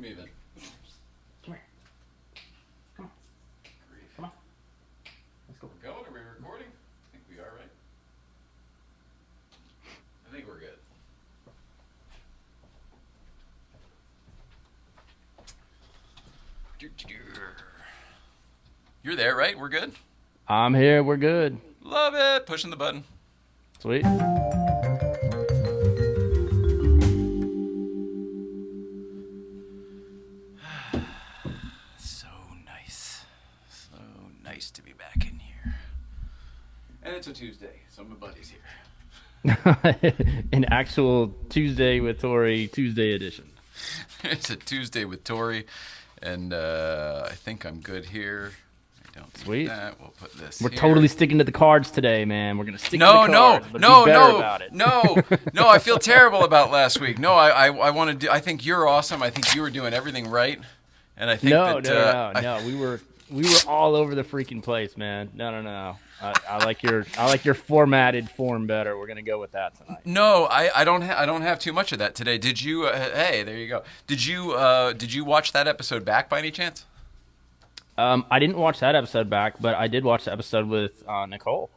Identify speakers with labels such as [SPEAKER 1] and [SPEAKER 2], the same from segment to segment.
[SPEAKER 1] me then.
[SPEAKER 2] Come here. Come on. Come on. Let's go.
[SPEAKER 1] We're going? Are we recording? I think we are, right? I think we're good. You're there, right? We're good?
[SPEAKER 2] I'm here. We're good.
[SPEAKER 1] Love it. Pushing the button.
[SPEAKER 2] Sweet.
[SPEAKER 1] So nice. So nice to be back in here. And it's a Tuesday, so my buddy's here.
[SPEAKER 2] An actual Tuesday with Tori Tuesday edition.
[SPEAKER 1] It's a Tuesday with Tori, and I think I'm good here. I don't need
[SPEAKER 2] Sweet.
[SPEAKER 1] that. We'll put this
[SPEAKER 2] We're
[SPEAKER 1] here.
[SPEAKER 2] totally sticking to the cards today, man. We're gonna stick to the
[SPEAKER 1] No,
[SPEAKER 2] cards. But be better about it.
[SPEAKER 1] no. I feel terrible about last week. No, I want to do. I think you're awesome. I think you were doing everything right, and I think
[SPEAKER 2] No. We were all over the freaking place, man. No. I like your formatted form better. We're gonna go with that tonight.
[SPEAKER 1] No, I don't have too much of that today. Did you? Hey, there you go. Did you watch that episode back by any chance?
[SPEAKER 2] I didn't watch that episode back, but I did watch the episode with Nicole.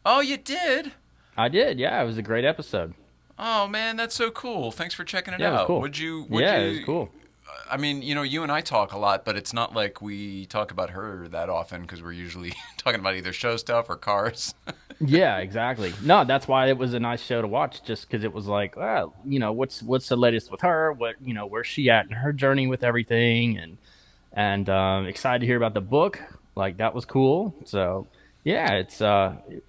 [SPEAKER 1] Oh, you did?
[SPEAKER 2] I did. Yeah, it was a great episode.
[SPEAKER 1] Oh man, that's so cool. Thanks for checking it
[SPEAKER 2] Yeah, it was
[SPEAKER 1] out.
[SPEAKER 2] cool.
[SPEAKER 1] It
[SPEAKER 2] was cool.
[SPEAKER 1] I mean, you and I talk a lot, but it's not like we talk about her that often because we're usually talking about either show stuff or cars.
[SPEAKER 2] Yeah, exactly. No, that's why it was a nice show to watch, just because it was like, what's the latest with her? Where's she at in her journey with everything? And excited to hear about the book. Like, that was cool. So, yeah,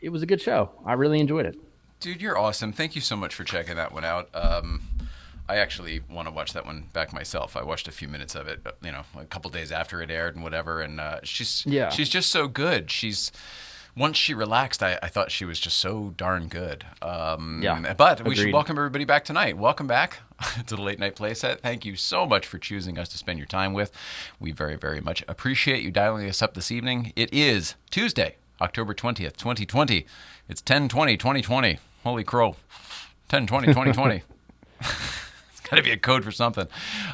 [SPEAKER 2] it was a good show. I really enjoyed it.
[SPEAKER 1] Dude, you're awesome. Thank you so much for checking that one out. I actually want to watch that one back myself. I watched a few minutes of it, a couple days after it aired and whatever. And she's just so good. Once she relaxed, I thought she was just so darn good. But we should welcome everybody back tonight. Welcome back to the Late Night Playset. Thank you so much for choosing us to spend your time with. We very, very much appreciate you dialing us up this evening. It is Tuesday, October 20th, 2020. It's 10/20/2020. Holy crow. 10/20/2020. Got to be a code for something.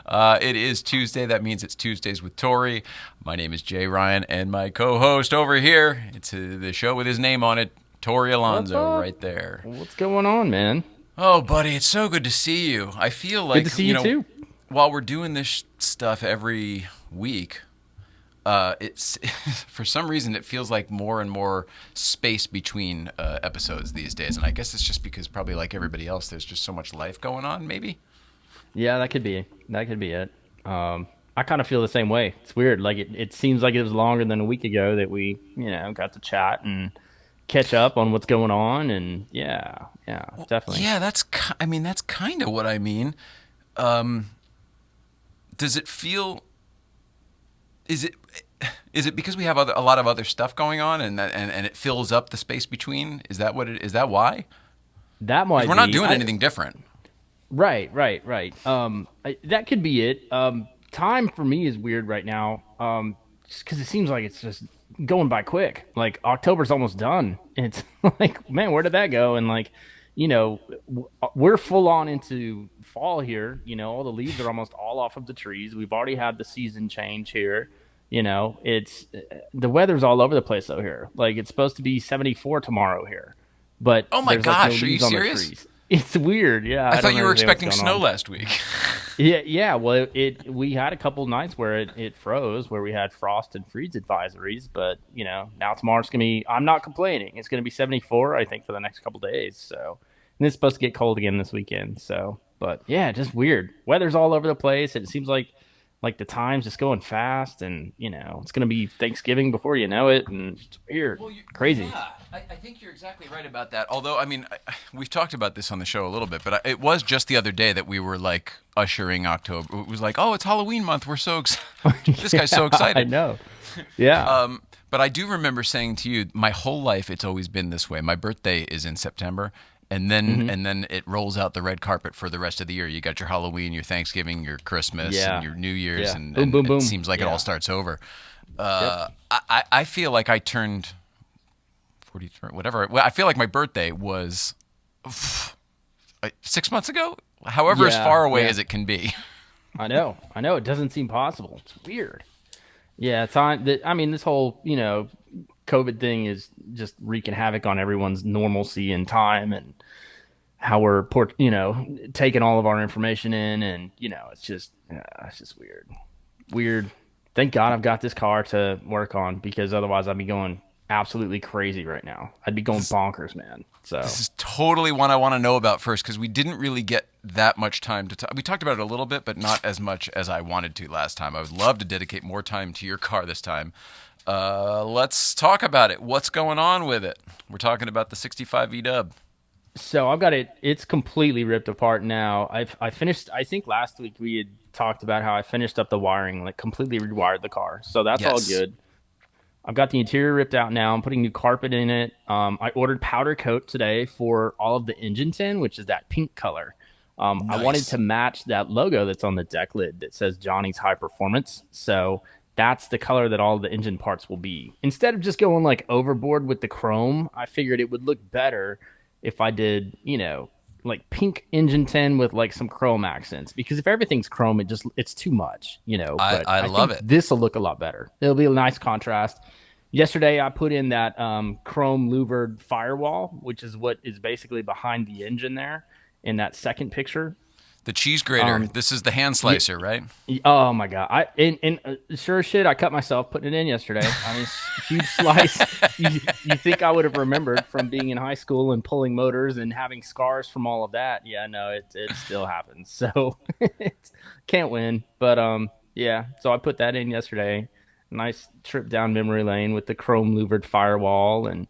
[SPEAKER 1] It is Tuesday. That means it's Tuesdays with Tori. My name is Jay Ryan, and my co-host over here, it's the show with his name on it, Tori Alonso, right there.
[SPEAKER 2] What's going on, man?
[SPEAKER 1] Oh, buddy, it's so good to see you. I feel like
[SPEAKER 2] good to see you too.
[SPEAKER 1] While we're doing this stuff every week, it's for some reason it feels like more and more space between episodes these days, and I guess it's just because probably like everybody else, there's just so much life going on, maybe.
[SPEAKER 2] Yeah, that could be it. I kind of feel the same way. It's weird. Like it seems like it was longer than a week ago that we, got to chat and catch up on what's going on. And yeah, definitely.
[SPEAKER 1] Yeah, that's kind of what I mean. Does it feel? Is it because we have a lot of other stuff going on and it fills up the space between? Is that what it is? That why?
[SPEAKER 2] That might.
[SPEAKER 1] We're not doing anything different.
[SPEAKER 2] Right. That could be it. Time for me is weird right now, just because it seems like it's just going by quick. Like, October's almost done. It's like, man, where did that go? And like, we're full on into fall here. All the leaves are almost all off of the trees. We've already had the season change here. It's the weather's all over the place out here. Like, it's supposed to be 74 tomorrow here, but
[SPEAKER 1] oh my gosh, are you serious?
[SPEAKER 2] It's weird, yeah.
[SPEAKER 1] I thought you were expecting snow last week.
[SPEAKER 2] Yeah. Well, we had a couple nights where it froze, where we had frost and freeze advisories. But now tomorrow's gonna be. I'm not complaining. It's gonna be 74, I think, for the next couple days. So, and it's supposed to get cold again this weekend. So, but yeah, just weird. Weather's all over the place. It seems like the time's just going fast, and it's gonna be Thanksgiving before you know it, and it's weird, crazy.
[SPEAKER 1] Yeah, I think you're exactly right about that. Although, I mean, we've talked about this on the show a little bit, but it was just the other day that we were like ushering October. It was like, oh, it's Halloween month. We're so excited. This guy's so excited.
[SPEAKER 2] I know. Yeah.
[SPEAKER 1] But I do remember saying to you, my whole life it's always been this way. My birthday is in September. And then it rolls out the red carpet for the rest of the year. You got your Halloween, your Thanksgiving, your Christmas, and your New Year's, and
[SPEAKER 2] boom.
[SPEAKER 1] It seems like it all starts over. I feel like I turned 43, whatever. Well, I feel like my birthday was 6 months ago. However, as far away as it can be.
[SPEAKER 2] I know. It doesn't seem possible. It's weird. Yeah, it's on. I mean, this whole COVID thing is just wreaking havoc on everyone's normalcy and time, and how we're taking all of our information in, and it's just weird. Weird. Thank God I've got this car to work on, because otherwise I'd be going absolutely crazy right now. I'd be going
[SPEAKER 1] This,
[SPEAKER 2] bonkers, man. So
[SPEAKER 1] this is totally one I want to know about first because we didn't really get that much time to talk. We talked about it a little bit, but not as much as I wanted to last time. I would love to dedicate more time to your car this time. Let's talk about it. What's going on with it? We're talking about the 65 E-Dub.
[SPEAKER 2] so I've got it. It's completely ripped apart now. I finished. I think last week we had talked about how I finished up the wiring, like completely rewired the car. So that's all
[SPEAKER 1] Yes.
[SPEAKER 2] good. I've got the interior ripped out now. I'm putting new carpet in it. I ordered powder coat today for all of the engine tin, which is that pink color. I wanted
[SPEAKER 1] Nice.
[SPEAKER 2] to match that logo that's on the deck lid that says Johnny's High Performance. So that's the color that all the engine parts will be. Instead of just going like overboard with the chrome, I figured it would look better if I did, like pink engine tin with like some chrome accents. Because if everything's chrome, it's too much,
[SPEAKER 1] I,
[SPEAKER 2] But
[SPEAKER 1] I
[SPEAKER 2] I
[SPEAKER 1] love
[SPEAKER 2] think
[SPEAKER 1] it.
[SPEAKER 2] this will look a lot better. It'll be a nice contrast. Yesterday, I put in that chrome louvered firewall, which is what is basically behind the engine there in that second picture.
[SPEAKER 1] The cheese grater.
[SPEAKER 2] Um,
[SPEAKER 1] This is the hand
[SPEAKER 2] yeah,
[SPEAKER 1] slicer, right?
[SPEAKER 2] oh my god! Sure as shit, I cut myself putting it in yesterday. I mean, huge slice. You think I would have remembered from being in high school and pulling motors and having scars from all of that? Yeah, no, it still happens. So it's, can't win. But yeah. So I put that in yesterday. Nice trip down memory lane with the chrome louvered firewall, and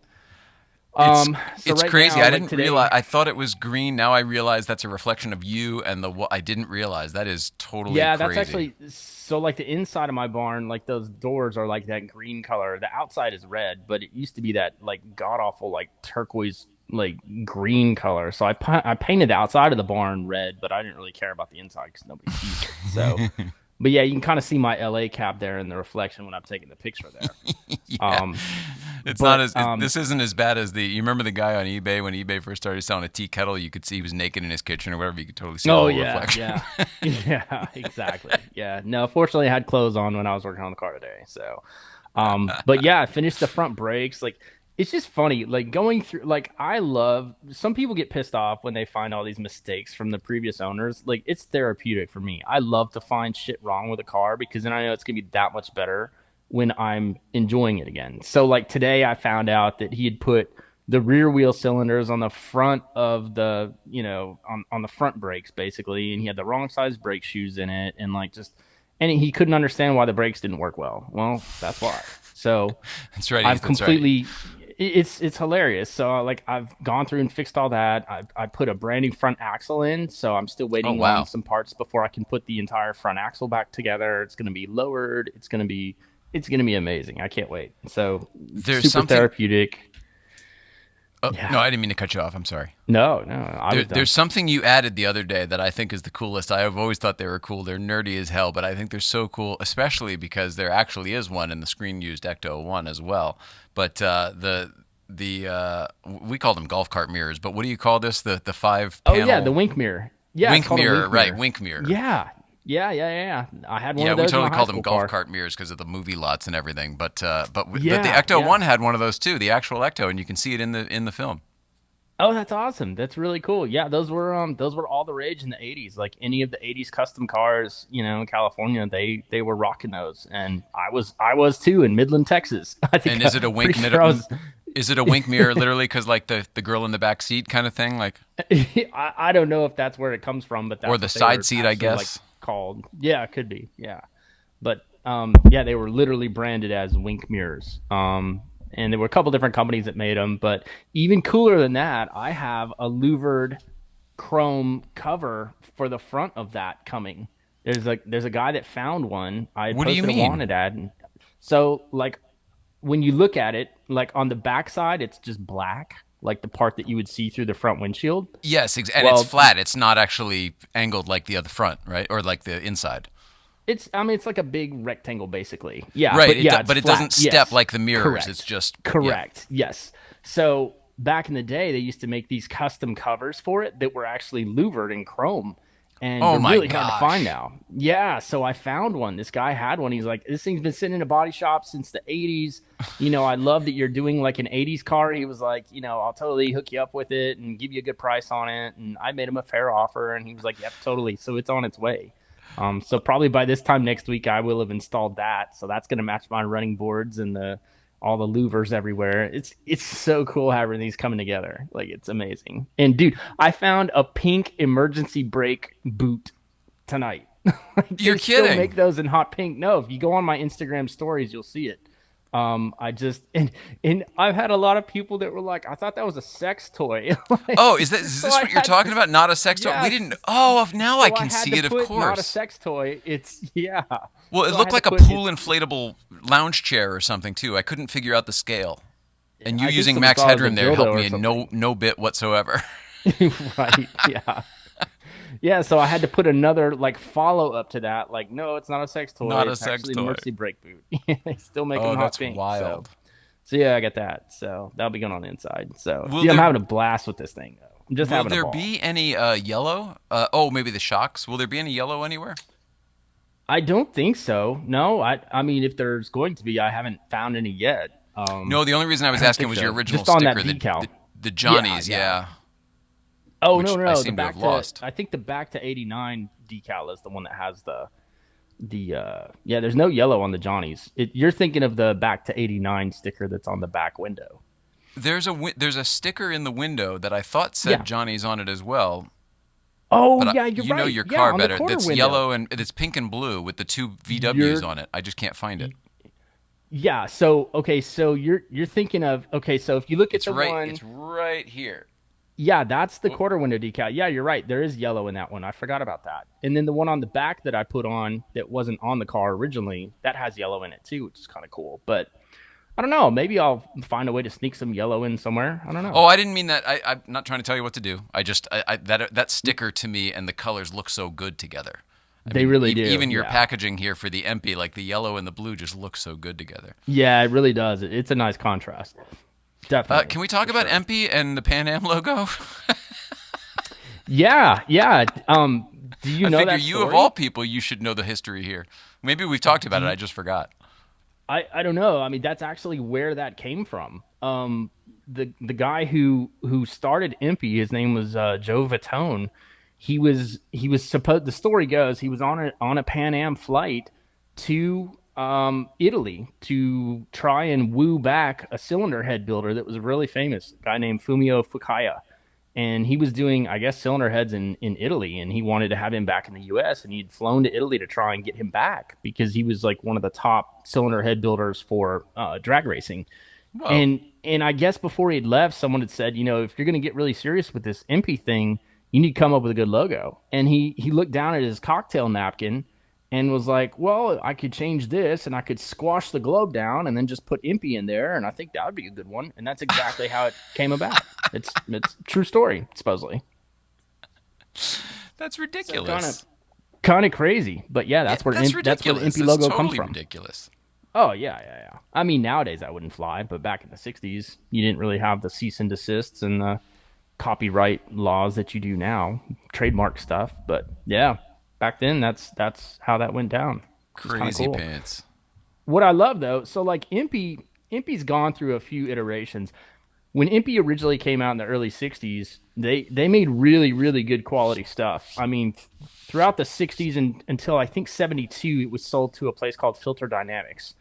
[SPEAKER 1] It's
[SPEAKER 2] so
[SPEAKER 1] it's
[SPEAKER 2] right
[SPEAKER 1] crazy.
[SPEAKER 2] now,
[SPEAKER 1] I
[SPEAKER 2] like
[SPEAKER 1] didn't realize.
[SPEAKER 2] today,
[SPEAKER 1] I thought it was green. Now I realize that's a reflection of you and the. I didn't realize that is totally
[SPEAKER 2] yeah, that's
[SPEAKER 1] crazy.
[SPEAKER 2] actually so like the inside of my barn, like those doors are like that green color. The outside is red, but it used to be that like god awful like turquoise like green color. So I painted the outside of the barn red, but I didn't really care about the inside because nobody sees it. So, but yeah, you can kind of see my LA cap there in the reflection when I'm taking the picture there.
[SPEAKER 1] Yeah,
[SPEAKER 2] Um,
[SPEAKER 1] it's not
[SPEAKER 2] but
[SPEAKER 1] as. This isn't as bad as the. You remember the guy on eBay when eBay first started selling a tea kettle? You could see he was naked in his kitchen or whatever. You could totally see the
[SPEAKER 2] Oh
[SPEAKER 1] whole
[SPEAKER 2] yeah,
[SPEAKER 1] reflection.
[SPEAKER 2] yeah, yeah, exactly. Yeah, no, fortunately, I had clothes on when I was working on the car today. So, but yeah, I finished the front brakes. Like, it's just funny, like going through. Like, I love. Some people get pissed off when they find all these mistakes from the previous owners. Like, it's therapeutic for me. I love to find shit wrong with a car because then I know it's gonna be that much better when I'm enjoying it again. So, like today, I found out that he had put the rear wheel cylinders on the front of the on the front brakes basically, and he had the wrong size brake shoes in it, and like just and he couldn't understand why the brakes didn't work well, that's why. So
[SPEAKER 1] That's right.
[SPEAKER 2] I've
[SPEAKER 1] That's right.
[SPEAKER 2] completely it's hilarious. So like I've gone through and fixed all that. I put a brand new front axle in, so I'm still
[SPEAKER 1] Oh
[SPEAKER 2] waiting on
[SPEAKER 1] wow.
[SPEAKER 2] some parts before I can put the entire front axle back together. It's going to be lowered. It's going to be amazing. I can't wait. So
[SPEAKER 1] There's
[SPEAKER 2] super
[SPEAKER 1] something.
[SPEAKER 2] therapeutic.
[SPEAKER 1] No,
[SPEAKER 2] Yeah.
[SPEAKER 1] I didn't mean to cut you off. I'm sorry.
[SPEAKER 2] No, I was done.
[SPEAKER 1] There's something you added the other day that I think is the coolest. I have always thought they were cool. They're nerdy as hell, but I think they're so cool, especially because there actually is one in the screen used Ecto One as well. But the we call them golf cart mirrors. But what do you call this? The five
[SPEAKER 2] Oh yeah, the
[SPEAKER 1] panel
[SPEAKER 2] wink mirror. Yeah, it's
[SPEAKER 1] wink
[SPEAKER 2] called a
[SPEAKER 1] mirror,
[SPEAKER 2] wink
[SPEAKER 1] right?
[SPEAKER 2] mirror.
[SPEAKER 1] Wink mirror.
[SPEAKER 2] Yeah. Yeah. I had one
[SPEAKER 1] Yeah,
[SPEAKER 2] of
[SPEAKER 1] we
[SPEAKER 2] those in
[SPEAKER 1] totally
[SPEAKER 2] my high
[SPEAKER 1] call them
[SPEAKER 2] school
[SPEAKER 1] golf
[SPEAKER 2] car.
[SPEAKER 1] cart mirrors because of the movie lots and everything. But the
[SPEAKER 2] Yeah,
[SPEAKER 1] Ecto
[SPEAKER 2] yeah.
[SPEAKER 1] One had one of those too, the actual Ecto, and you can see it in the film.
[SPEAKER 2] Oh, that's awesome. That's really cool. Yeah, those were all the rage in the 80s. Like any of the 80s custom cars, in California, they were rocking those. And I was too in Midland, Texas. I
[SPEAKER 1] And
[SPEAKER 2] think
[SPEAKER 1] is it a wink?
[SPEAKER 2] pretty sure I was
[SPEAKER 1] Is it a wink mirror literally because like the girl in the back seat kind of thing, like
[SPEAKER 2] I don't know if that's where it comes from, but
[SPEAKER 1] or
[SPEAKER 2] that's
[SPEAKER 1] the
[SPEAKER 2] what they
[SPEAKER 1] side
[SPEAKER 2] were
[SPEAKER 1] seat, I
[SPEAKER 2] actually like
[SPEAKER 1] guess.
[SPEAKER 2] called. Yeah, it could be. Yeah. But yeah, they were literally branded as wink mirrors. And there were a couple different companies that made them, but even cooler than that, I have a louvered chrome cover for the front of that coming. There's a guy that found one. I had
[SPEAKER 1] What do you
[SPEAKER 2] posted a
[SPEAKER 1] mean?
[SPEAKER 2] wanted ad. So like when you look at it, like on the back side, it's just black, like the part that you would see through the front windshield.
[SPEAKER 1] Yes, and it's
[SPEAKER 2] Well,
[SPEAKER 1] flat. It's not actually angled like the other front, right? Or like the inside.
[SPEAKER 2] I mean, it's like a big rectangle, basically. Yeah,
[SPEAKER 1] Right.
[SPEAKER 2] but yeah, it's
[SPEAKER 1] But it
[SPEAKER 2] flat.
[SPEAKER 1] doesn't step
[SPEAKER 2] Yes,
[SPEAKER 1] like the mirrors. It's
[SPEAKER 2] correct,
[SPEAKER 1] just yeah.
[SPEAKER 2] correct. Yes. So back in the day, they used to make these custom covers for it that were actually louvered in chrome, and
[SPEAKER 1] Oh
[SPEAKER 2] they're
[SPEAKER 1] my
[SPEAKER 2] really hard to find
[SPEAKER 1] gosh.
[SPEAKER 2] now. Yeah, so I found one. This guy had one. He's like, this thing's been sitting in a body shop since the 80s. I love that you're doing like an 80s car. He was like, I'll totally hook you up with it and give you a good price on it. And I made him a fair offer, and he was like, yep, totally. So it's on its way. So probably by this time next week, I will have installed that. So that's going to match my running boards and the all the louvers everywhere. It's so cool having these coming together. Like it's amazing. And dude, I found a pink emergency brake boot tonight. Like,
[SPEAKER 1] You're
[SPEAKER 2] they still
[SPEAKER 1] kidding.
[SPEAKER 2] make those in hot pink. No, if you go on my Instagram stories, you'll see it. I just and I've had a lot of people that were like, I thought that was a sex toy. Like,
[SPEAKER 1] Oh, is
[SPEAKER 2] so
[SPEAKER 1] this
[SPEAKER 2] I
[SPEAKER 1] what you're
[SPEAKER 2] had
[SPEAKER 1] talking about? Not a sex toy? We didn't.
[SPEAKER 2] yes.
[SPEAKER 1] Oh, now I
[SPEAKER 2] So I
[SPEAKER 1] can
[SPEAKER 2] had
[SPEAKER 1] see
[SPEAKER 2] to
[SPEAKER 1] it, of
[SPEAKER 2] put not a
[SPEAKER 1] course.
[SPEAKER 2] sex toy. It's yeah.
[SPEAKER 1] Well, it
[SPEAKER 2] So I
[SPEAKER 1] looked
[SPEAKER 2] had to
[SPEAKER 1] like a
[SPEAKER 2] put
[SPEAKER 1] pool
[SPEAKER 2] it's
[SPEAKER 1] inflatable lounge chair or something too. I couldn't figure out the scale. And you
[SPEAKER 2] I think
[SPEAKER 1] using
[SPEAKER 2] someone
[SPEAKER 1] Max
[SPEAKER 2] thought it was a
[SPEAKER 1] Headroom there
[SPEAKER 2] dildo
[SPEAKER 1] helped
[SPEAKER 2] or
[SPEAKER 1] me in
[SPEAKER 2] something.
[SPEAKER 1] no bit whatsoever.
[SPEAKER 2] Right. Yeah. Yeah, so I had to put another like follow up to that. Like, no, it's not a sex toy.
[SPEAKER 1] Not a
[SPEAKER 2] It's
[SPEAKER 1] sex
[SPEAKER 2] actually an
[SPEAKER 1] toy.
[SPEAKER 2] emergency brake boot. They still make them
[SPEAKER 1] Oh,
[SPEAKER 2] in hot
[SPEAKER 1] that's
[SPEAKER 2] pink. So,
[SPEAKER 1] wild.
[SPEAKER 2] so yeah, I got that. So that'll be going on the inside. So,
[SPEAKER 1] Will
[SPEAKER 2] dude, I'm
[SPEAKER 1] there
[SPEAKER 2] having a blast with this thing though. I'm just
[SPEAKER 1] will
[SPEAKER 2] having a
[SPEAKER 1] there
[SPEAKER 2] ball.
[SPEAKER 1] be any yellow? Oh, maybe the shocks. Will there be any yellow anywhere?
[SPEAKER 2] I don't think so. No, I mean, if there's going to be, I haven't found any yet.
[SPEAKER 1] No, the only reason I
[SPEAKER 2] I
[SPEAKER 1] was
[SPEAKER 2] don't
[SPEAKER 1] asking
[SPEAKER 2] think
[SPEAKER 1] was your
[SPEAKER 2] so.
[SPEAKER 1] original
[SPEAKER 2] Just on that
[SPEAKER 1] sticker,
[SPEAKER 2] decal.
[SPEAKER 1] the
[SPEAKER 2] Yeah,
[SPEAKER 1] Johnnies,
[SPEAKER 2] yeah.
[SPEAKER 1] yeah,
[SPEAKER 2] Oh no,
[SPEAKER 1] which
[SPEAKER 2] no,
[SPEAKER 1] I
[SPEAKER 2] no. The
[SPEAKER 1] seem to have
[SPEAKER 2] back to
[SPEAKER 1] lost.
[SPEAKER 2] I think the back to 89 decal is the one that has the yeah. There's no yellow on the Johnnies. You're thinking of the back to 89 sticker that's on the back window.
[SPEAKER 1] There's a sticker in the window that I thought said
[SPEAKER 2] Yeah.
[SPEAKER 1] Johnny's on it as well,
[SPEAKER 2] Oh
[SPEAKER 1] but
[SPEAKER 2] yeah, you're
[SPEAKER 1] you know
[SPEAKER 2] right.
[SPEAKER 1] your
[SPEAKER 2] Yeah,
[SPEAKER 1] car
[SPEAKER 2] on the
[SPEAKER 1] better.
[SPEAKER 2] quarter
[SPEAKER 1] That's
[SPEAKER 2] window.
[SPEAKER 1] yellow and it's pink and blue with the two VWs
[SPEAKER 2] You're
[SPEAKER 1] on it. I just can't find it.
[SPEAKER 2] yeah. So okay, so you're thinking of okay. So if you look at
[SPEAKER 1] It's
[SPEAKER 2] the
[SPEAKER 1] right.
[SPEAKER 2] one,
[SPEAKER 1] It's right here.
[SPEAKER 2] yeah, that's the
[SPEAKER 1] Oh,
[SPEAKER 2] quarter window decal. Yeah, you're right. There is yellow in that one. I forgot about that. And then the one on the back that I put on that wasn't on the car originally, that has yellow in it too, which is kind of cool. But I don't know. Maybe I'll find a way to sneak some yellow in somewhere. I don't know.
[SPEAKER 1] oh, I didn't mean that. I'm not trying to tell you what to do. That sticker to me and the colors look so good together. I
[SPEAKER 2] They
[SPEAKER 1] mean,
[SPEAKER 2] really do.
[SPEAKER 1] even your
[SPEAKER 2] Yeah.
[SPEAKER 1] packaging here for the MP, like the yellow and the blue, just look so good together.
[SPEAKER 2] Yeah, it really does. It's a nice contrast. Definitely,
[SPEAKER 1] Can we talk
[SPEAKER 2] for
[SPEAKER 1] about
[SPEAKER 2] sure.
[SPEAKER 1] MP and the Pan Am logo?
[SPEAKER 2] Yeah, yeah. Do you
[SPEAKER 1] I
[SPEAKER 2] know
[SPEAKER 1] figure
[SPEAKER 2] that
[SPEAKER 1] you of all
[SPEAKER 2] story?
[SPEAKER 1] people, you should know the history here. Maybe we've talked
[SPEAKER 2] Do
[SPEAKER 1] about it. I
[SPEAKER 2] you,
[SPEAKER 1] just forgot.
[SPEAKER 2] I don't know. I mean, that's actually where that came from. The guy who started Impy, his name was Joe Vitone. He was supposed. The story goes he was on a Pan Am flight to Italy to try and woo back a cylinder head builder that was really famous, a guy named Fumio Fukaya. And he was doing, I guess, cylinder heads in Italy, and he wanted to have him back in the U.S. And he'd flown to Italy to try and get him back because he was like one of the top cylinder head builders for drag racing.
[SPEAKER 1] Whoa.
[SPEAKER 2] And I guess before he'd left, someone had said, if you're going to get really serious with this MP thing, you need to come up with a good logo. And he looked down at his cocktail napkin and was like, well, I could change this and I could squash the globe down and then just put Impy in there. And I think that would be a good one. And that's exactly how it came about. It's a true story, supposedly.
[SPEAKER 1] That's
[SPEAKER 2] So kind of
[SPEAKER 1] ridiculous.
[SPEAKER 2] kind of crazy. But yeah,
[SPEAKER 1] Yeah,
[SPEAKER 2] that's that's where the
[SPEAKER 1] ridiculous.
[SPEAKER 2] Impy
[SPEAKER 1] That's
[SPEAKER 2] logo comes
[SPEAKER 1] totally
[SPEAKER 2] from.
[SPEAKER 1] ridiculous.
[SPEAKER 2] Oh yeah, yeah, yeah. I mean, nowadays that wouldn't fly, but back in the '60s, you didn't really have the cease and desists and the copyright laws that you do now, trademark stuff. But yeah, back then that's how that went down, which is kind of
[SPEAKER 1] Crazy
[SPEAKER 2] cool.
[SPEAKER 1] pants.
[SPEAKER 2] What I love though, so like Impy's gone through a few iterations. When Impy originally came out in the early '60s, they made really really good quality stuff. I mean, throughout the '60s and until I think '72, it was sold to a place called Filter Dynamics.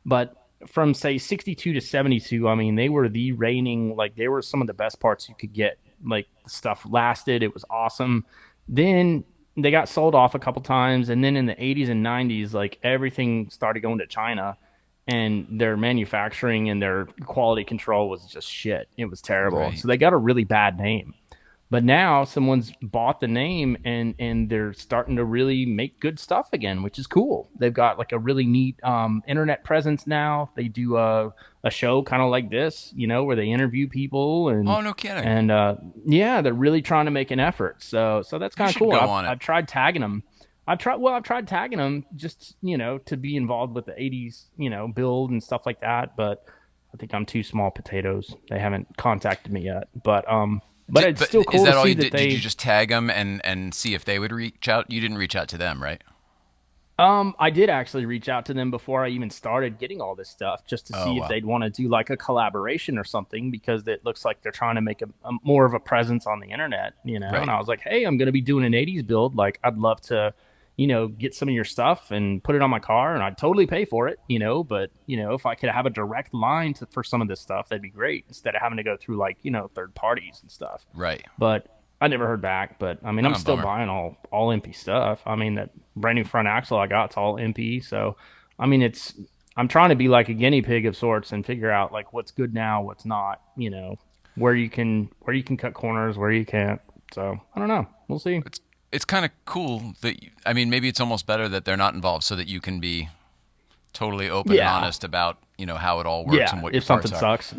[SPEAKER 2] But from say '62 to '72, I mean, they were the reigning, like they were some of the best parts you could get. Like the stuff lasted, it was awesome. Then they got sold off a couple times, and then in the '80s and '90s, like everything started going to China, and their manufacturing and their quality control was just shit. It was terrible.
[SPEAKER 1] Right.
[SPEAKER 2] So they got a really bad name. But now someone's bought the name and they're starting to really make good stuff again, which is cool. They've got like a really neat internet presence now. They do a show kind of like this, where they interview people
[SPEAKER 1] Oh, no kidding.
[SPEAKER 2] and yeah, they're really trying to make an effort. So that's
[SPEAKER 1] You
[SPEAKER 2] kind of
[SPEAKER 1] should
[SPEAKER 2] cool.
[SPEAKER 1] go
[SPEAKER 2] I've
[SPEAKER 1] on it.
[SPEAKER 2] I've tried tagging them. I've tried tagging them just to be involved with the '80s build and stuff like that. But I think I'm too small potatoes. They haven't contacted me yet. But But it's still cool
[SPEAKER 1] is that
[SPEAKER 2] to
[SPEAKER 1] all
[SPEAKER 2] see
[SPEAKER 1] you
[SPEAKER 2] that
[SPEAKER 1] did? Did you just tag them and see if they would reach out? You didn't reach out to them, right?
[SPEAKER 2] I did actually reach out to them before I even started getting all this stuff, just to
[SPEAKER 1] Oh,
[SPEAKER 2] see if
[SPEAKER 1] wow.
[SPEAKER 2] they'd want to do like a collaboration or something, because it looks like they're trying to make a more of a presence on the internet, you know. And
[SPEAKER 1] Right.
[SPEAKER 2] I was like, hey, I'm going to be doing an '80s build. Like, I'd love to, you know, get some of your stuff and put it on my car, and I'd totally pay for it, you know. But you know, if I could have a direct line for some of this stuff, that'd be great, instead of having to go through like, you know, third parties and stuff.
[SPEAKER 1] Right.
[SPEAKER 2] But I never heard back. But I mean, I'm
[SPEAKER 1] Oh,
[SPEAKER 2] still
[SPEAKER 1] bummer.
[SPEAKER 2] buying all MP stuff. I mean, that brand new front axle I got, it's all MP. So I mean, I'm trying to be like a guinea pig of sorts and figure out like what's good now, what's not. You know, where you can cut corners, where you can't. So I don't know. We'll see.
[SPEAKER 1] It's kind of cool that I mean, maybe it's almost better that they're not involved, so that you can be totally open and
[SPEAKER 2] Yeah,
[SPEAKER 1] honest about, you know, how it all works and
[SPEAKER 2] yeah.
[SPEAKER 1] what your
[SPEAKER 2] If
[SPEAKER 1] parts
[SPEAKER 2] something
[SPEAKER 1] are.
[SPEAKER 2] sucks.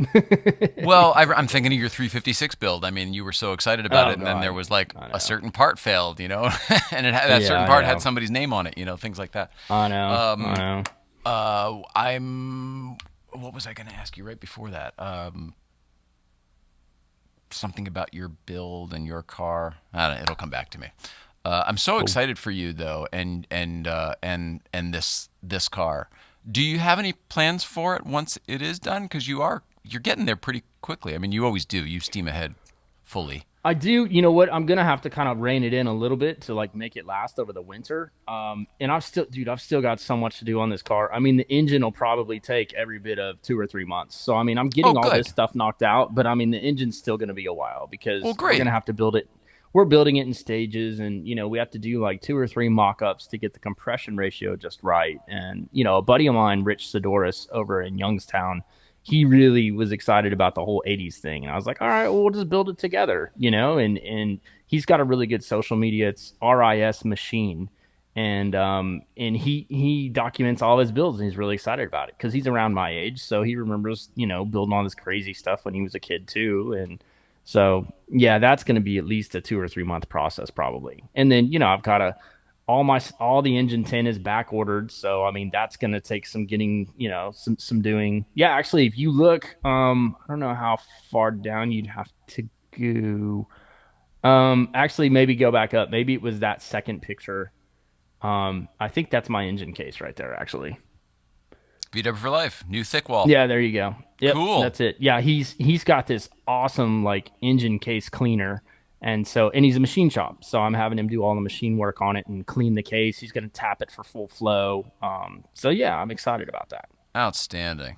[SPEAKER 1] Well, I'm thinking of your 356 build. I mean, you were so excited about
[SPEAKER 2] Oh
[SPEAKER 1] it, and then there
[SPEAKER 2] God,
[SPEAKER 1] was like
[SPEAKER 2] I
[SPEAKER 1] a
[SPEAKER 2] know.
[SPEAKER 1] certain part failed, you know, and that
[SPEAKER 2] Yeah,
[SPEAKER 1] certain
[SPEAKER 2] I
[SPEAKER 1] part had
[SPEAKER 2] know.
[SPEAKER 1] somebody's name on it, you know, things like that.
[SPEAKER 2] I know. I
[SPEAKER 1] Um,
[SPEAKER 2] know.
[SPEAKER 1] I'm. What was I going to ask you right before that? Something about your build and your car. I don't know, it'll come back to me. I'm so
[SPEAKER 2] Cool.
[SPEAKER 1] excited for you though, and this car. Do you have any plans for it once it is done? Because you're getting there pretty quickly. I mean, you always do. You steam ahead fully.
[SPEAKER 2] I do. You know what? I'm gonna have to kind of rein it in a little bit to like make it last over the winter. And I've still got so much to do on this car. I mean, the engine will probably take every bit of 2 or 3 months. So I mean, I'm
[SPEAKER 1] Oh,
[SPEAKER 2] getting all this
[SPEAKER 1] good.
[SPEAKER 2] stuff knocked out, but I mean, the engine's still gonna be a while,
[SPEAKER 1] Well,
[SPEAKER 2] because we're
[SPEAKER 1] great.
[SPEAKER 2] gonna have to build it. We're building it in stages, and you know, we have to do like 2 or 3 mock-ups to get the compression ratio just right. And you know, a buddy of mine, Rich Sidoris, over in Youngstown, he really was excited about the whole '80s thing, and I was like, all right, well, we'll just build it together, you know. And he's got a really good social media. It's RIS Machine, and he documents all his builds, and he's really excited about it because he's around my age, so he remembers, you know, building all this crazy stuff when he was a kid too. And so yeah, that's going to be at least a 2 or 3 month process probably. And then, you know, I've got a all the engine 10 is back ordered, so I mean that's going to take some getting, you know, some doing. Yeah, actually, if you look, I don't know how far down you'd have to go. Actually, maybe go back up. Maybe it was that second picture. I think that's my engine case right there, actually.
[SPEAKER 1] VW for life. New thick wall.
[SPEAKER 2] Yeah, there you go. Yep,
[SPEAKER 1] Cool.
[SPEAKER 2] that's it. Yeah, he's got this awesome like engine case cleaner, and he's a machine shop, so I'm having him do all the machine work on it and clean the case. He's gonna tap it for full flow. So yeah, I'm excited about that.
[SPEAKER 1] Outstanding.